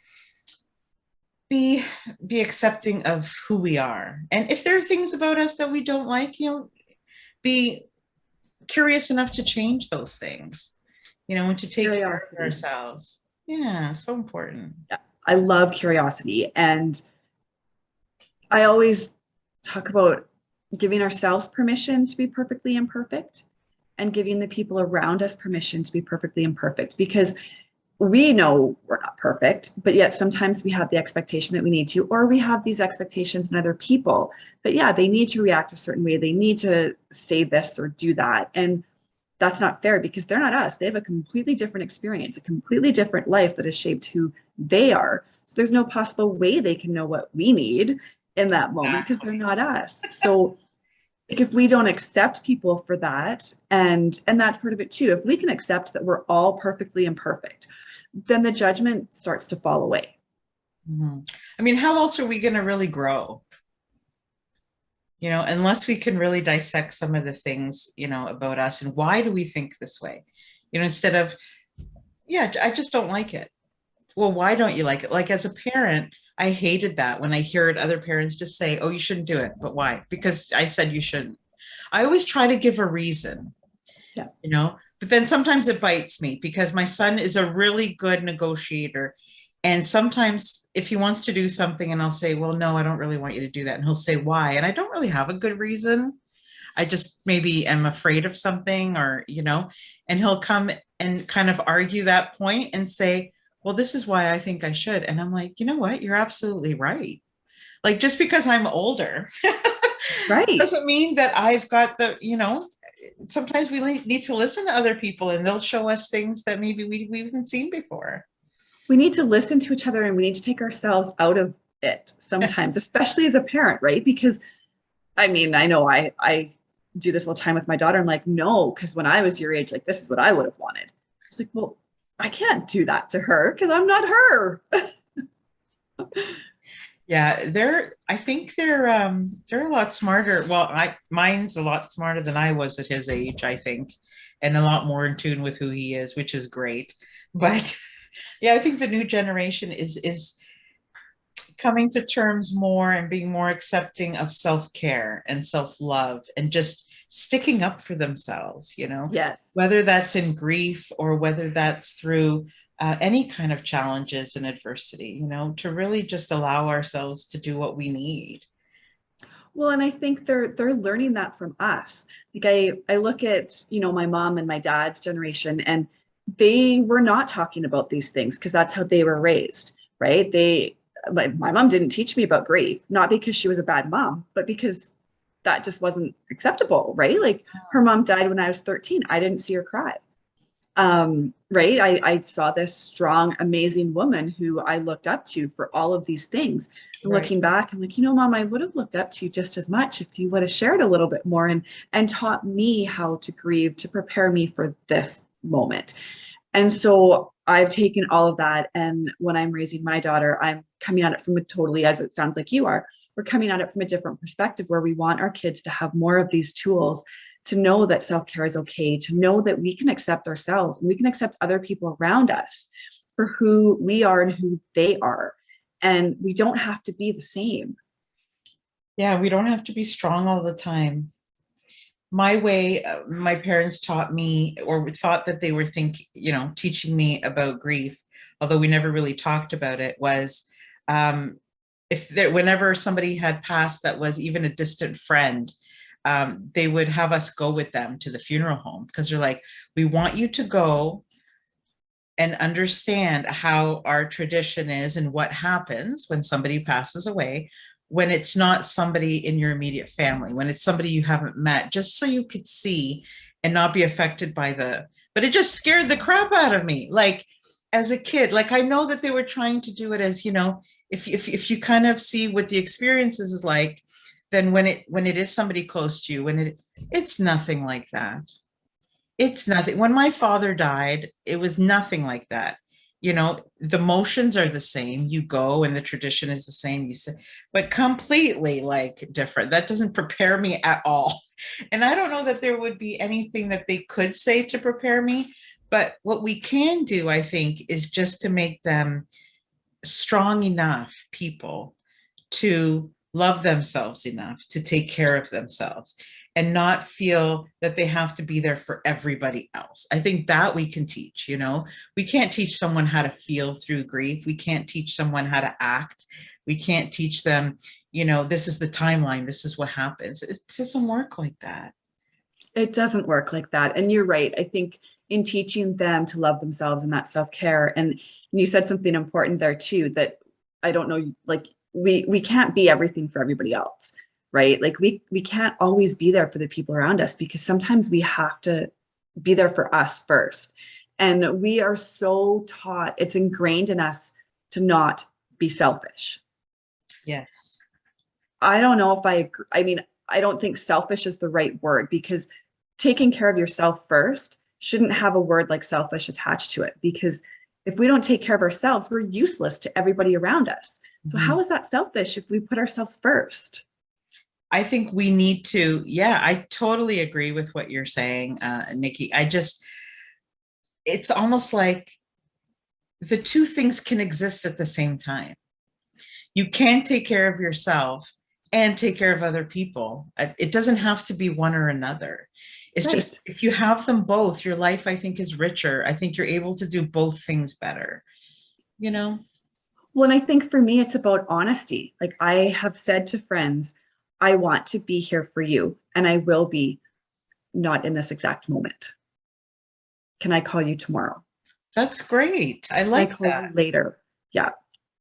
be be accepting of who we are. And if there are things about us that we don't like, you know, be curious enough to change those things, you know, and to take care of
Curiosity.
ourselves. Yeah, so important.
Yeah. I love curiosity. And I always talk about giving ourselves permission to be perfectly imperfect and giving the people around us permission to be perfectly imperfect, because we know we're not perfect, but yet sometimes we have the expectation that we need to, or we have these expectations in other people that, yeah, they need to react a certain way. They need to say this or do that. And that's not fair because they're not us. They have a completely different experience, a completely different life that has shaped who they are. So there's no possible way they can know what we need in that moment because they're not us. So like if we don't accept people for that, and that's part of it too, if we can accept that we're all perfectly imperfect, then the judgment starts to fall away.
Mhm. I mean, how else are we going to really grow? You know, unless we can really dissect some of the things, you know, about us and why do we think this way? You know, instead of, yeah, I just don't like it. Well, why don't you like it? Like as a parent, I hated that when I heard other parents just say, oh, you shouldn't do it. But why? Because I said you shouldn't. I always try to give a reason,
Yeah.
you know, but then sometimes it bites me because my son is a really good negotiator. And sometimes if he wants to do something and I'll say, well, no, I don't really want you to do that. And he'll say, why? And I don't really have a good reason. I just maybe am afraid of something or, you know, and he'll come and kind of argue that point and say, well, this is why I think I should. And I'm like, you know what? You're absolutely right. Like just because I'm older
Right.
doesn't mean that I've got the, you know, sometimes we need to listen to other people and they'll show us things that maybe we haven't seen before.
We need to listen to each other and we need to take ourselves out of it sometimes, especially as a parent, right? Because I mean, I know I do this all the time with my daughter. I'm like, no, because when I was your age, like this is what I would have wanted. It's like, well, I can't do that to her because I'm not her.
Yeah, I think they're a lot smarter. Well, mine's a lot smarter than I was at his age, I think, and a lot more in tune with who he is, which is great. But yeah, I think the new generation is coming to terms more and being more accepting of self-care and self-love and just sticking up for themselves, you know,
Yes.
whether that's in grief or whether that's through any kind of challenges and adversity, you know, to really just allow ourselves to do what we need.
Well, and I think they're learning that from us. Like I look at, you know, my mom and my dad's generation, and they were not talking about these things because that's how they were raised, right? My mom didn't teach me about grief, not because she was a bad mom, but because that just wasn't acceptable, right? Like her mom died when I was 13. I didn't see her cry. Right. I saw this strong, amazing woman who I looked up to for all of these things. And
Right.
looking back, I'm like, you know, mom, I would have looked up to you just as much if you would have shared a little bit more and taught me how to grieve to prepare me for this moment. And so I've taken all of that. And when I'm raising my daughter, I'm coming at it from a totally, as it sounds like you are, we're coming at it from a different perspective where we want our kids to have more of these tools to know that self-care is okay, to know that we can accept ourselves and we can accept other people around us for who we are and who they are. And we don't have to be the same.
Yeah, we don't have to be strong all the time. My way, my parents taught me or thought that they were teaching me about grief, although we never really talked about it, was um, whenever somebody had passed that was even a distant friend, they would have us go with them to the funeral home because they're like, we want you to go and understand how our tradition is and what happens when somebody passes away, when it's not somebody in your immediate family, when it's somebody you haven't met, just so you could see and not be affected by but it just scared the crap out of me. Like as a kid, like I know that they were trying to do it as, if you kind of see what the experiences is like, then when it is somebody close to you, it's nothing like that. It's nothing. When my father died, it was nothing like that. The motions are the same. You go and the tradition is the same. You say, but completely like different. That doesn't prepare me at all. And I don't know that there would be anything that they could say to prepare me. But what we can do, I think, is just to make them strong enough people to love themselves enough to take care of themselves and not feel that they have to be there for everybody else. I think that we can teach. We can't teach someone how to feel through grief. We can't teach someone how to act. We can't teach them, this is the timeline, this is what happens. It doesn't work like that.
It doesn't work like that. And you're right. I think in teaching them to love themselves and that self-care, and you said something important there too, that I don't know, like we can't be everything for everybody else, right? Like we can't always be there for the people around us because sometimes we have to be there for us first. And we are so taught, it's ingrained in us to not be selfish.
Yes.
I don't know if I agree. I mean, I don't think selfish is the right word because taking care of yourself first shouldn't have a word like selfish attached to it, because if we don't take care of ourselves, we're useless to everybody around us. So
Mhm.
how is that selfish if we put ourselves first?
I think we need to, yeah, I totally agree with what you're saying, Nikki. It's almost like the two things can exist at the same time. You can take care of yourself and take care of other people. It doesn't have to be one or another. It's just
Right.
if you have them both, your life, I think, is richer. I think you're able to do both things better, you know?
Well, and I think for me, it's about honesty. Like I have said to friends, I want to be here for you and I will be, not in this exact moment. Can I call you tomorrow?
That's great. I
Can I
like
call you
that.
later? Yeah.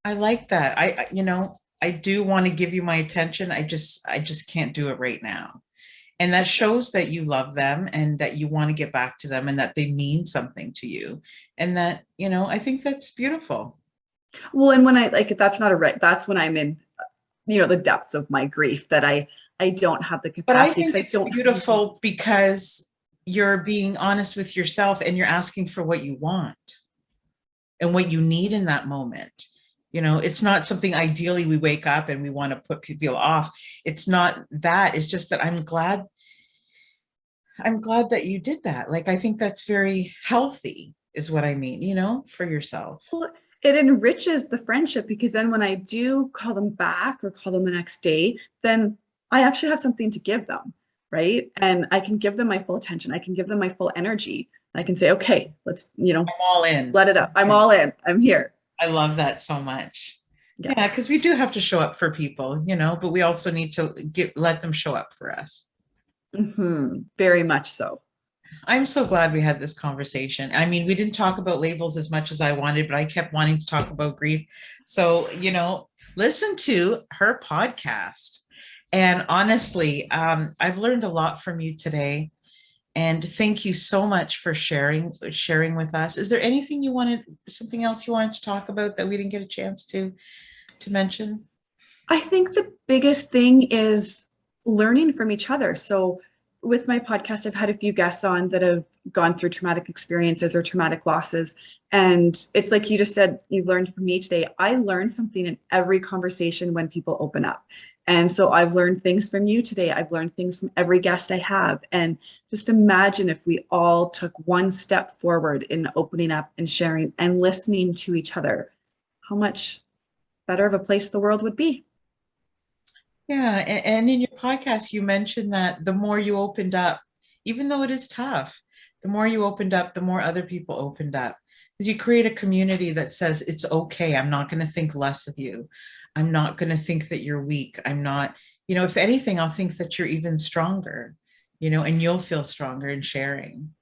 I like that. I do want to give you my attention. I just can't do it right now. And that shows that you love them and that you want to get back to them and that they mean something to you. And that, I think that's beautiful.
Well, and when I like that's not a right, that's when I'm in, the depths of my grief that I don't have the
But I
capacity
think
because I
it's
don't have anything.
beautiful because you're being honest with yourself and you're asking for what you want and what you need in that moment. It's not something ideally we wake up and we want to put people off. It's not that. It's just that I'm glad that you did that. Like, I think that's very healthy, is what I mean, for yourself.
Well, it enriches the friendship because then when I do call them back or call them the next day, then I actually have something to give them, right? And I can give them my full attention. I can give them my full energy. I can say, okay, let's,
I'm all in.
let it up. I'm all in. I'm here.
I love that so much.
Yeah.
Yeah, because we do have to show up for people, but we also need to let them show up for us.
Very much so.
I'm so glad we had this conversation. I mean, we didn't talk about labels as much as I wanted, but I kept wanting to talk about grief. So, listen to her podcast. And honestly, I've learned a lot from you today. And thank you so much for sharing with us. Is there something else you wanted to talk about that we didn't get a chance to mention?
I think the biggest thing is learning from each other. So, with my podcast, I've had a few guests on that have gone through traumatic experiences or traumatic losses. And it's like you just said, you learned from me today. I learn something in every conversation when people open up. And so I've learned things from you today. I've learned things from every guest I have. And just imagine if we all took one step forward in opening up and sharing and listening to each other, how much better of a place the world would be.
Yeah, and in your podcast, you mentioned that the more you opened up, even though it is tough, the more you opened up, the more other people opened up. Because you create a community that says, it's okay. I'm not going to think less of you. I'm not going to think that you're weak. I'm not, if anything, I'll think that you're even stronger, and you'll feel stronger in sharing.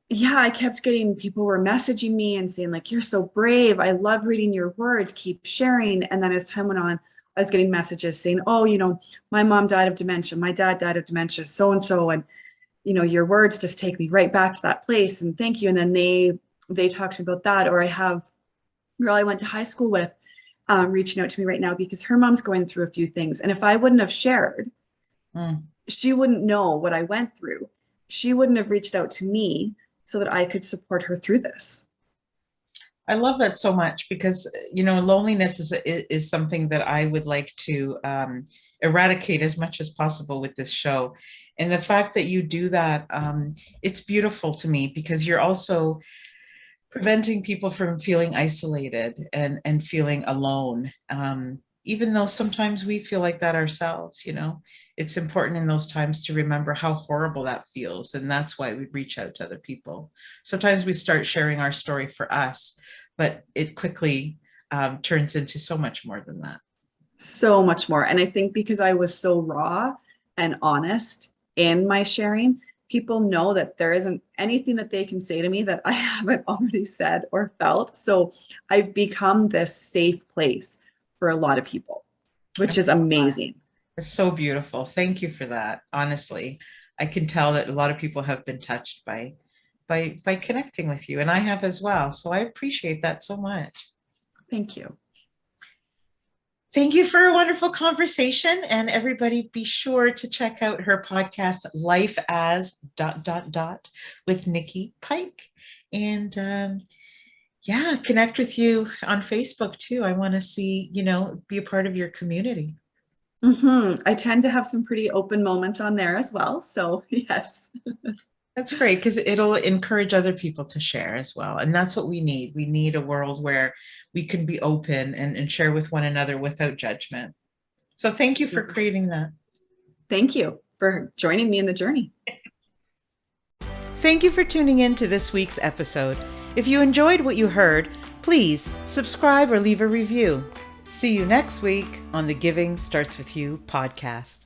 Yeah, I kept getting people were messaging me and saying, like, you're so brave. I love reading your words. Keep sharing. And then as time went on, I was getting messages saying, oh, my mom died of dementia. My dad died of dementia, so and so. And, your words just take me right back to that place. And thank you. And then they talked to me about that. Or I have a girl I went to high school with reaching out to me right now because her mom's going through a few things. And if I wouldn't have shared,
Mm.
she wouldn't know what I went through. She wouldn't have reached out to me so that I could support her through this.
I love that so much because loneliness is something that I would like to eradicate as much as possible with this show, and the fact that you do that, it's beautiful to me because you're also preventing people from feeling isolated and feeling alone. Even though sometimes we feel like that ourselves, it's important in those times to remember how horrible that feels. And that's why we reach out to other people. Sometimes we start sharing our story for us, but it quickly turns into so much more than that.
So much more. And I think because I was so raw and honest in my sharing, people know that there isn't anything that they can say to me that I haven't already said or felt. So I've become this safe place for a lot of people, which is amazing.
It's so beautiful. Thank you for that. Honestly, I can tell that a lot of people have been touched by connecting with you, and I have as well. So I appreciate that so much.
Thank you.
Thank you for a wonderful conversation. And everybody be sure to check out her podcast, Life as ... with Nicki Pike. And yeah, connect with you on Facebook too. I want to see, be a part of your community.
I tend to have some pretty open moments on there as well. So yes.
That's great because it'll encourage other people to share as well. And that's what we need. We need a world where we can be open and share with one another without judgment. So thank you for creating that.
Thank you for joining me in the journey.
Thank you for tuning in to this week's episode. If you enjoyed what you heard, please subscribe or leave a review. See you next week on the Giving Starts With You podcast.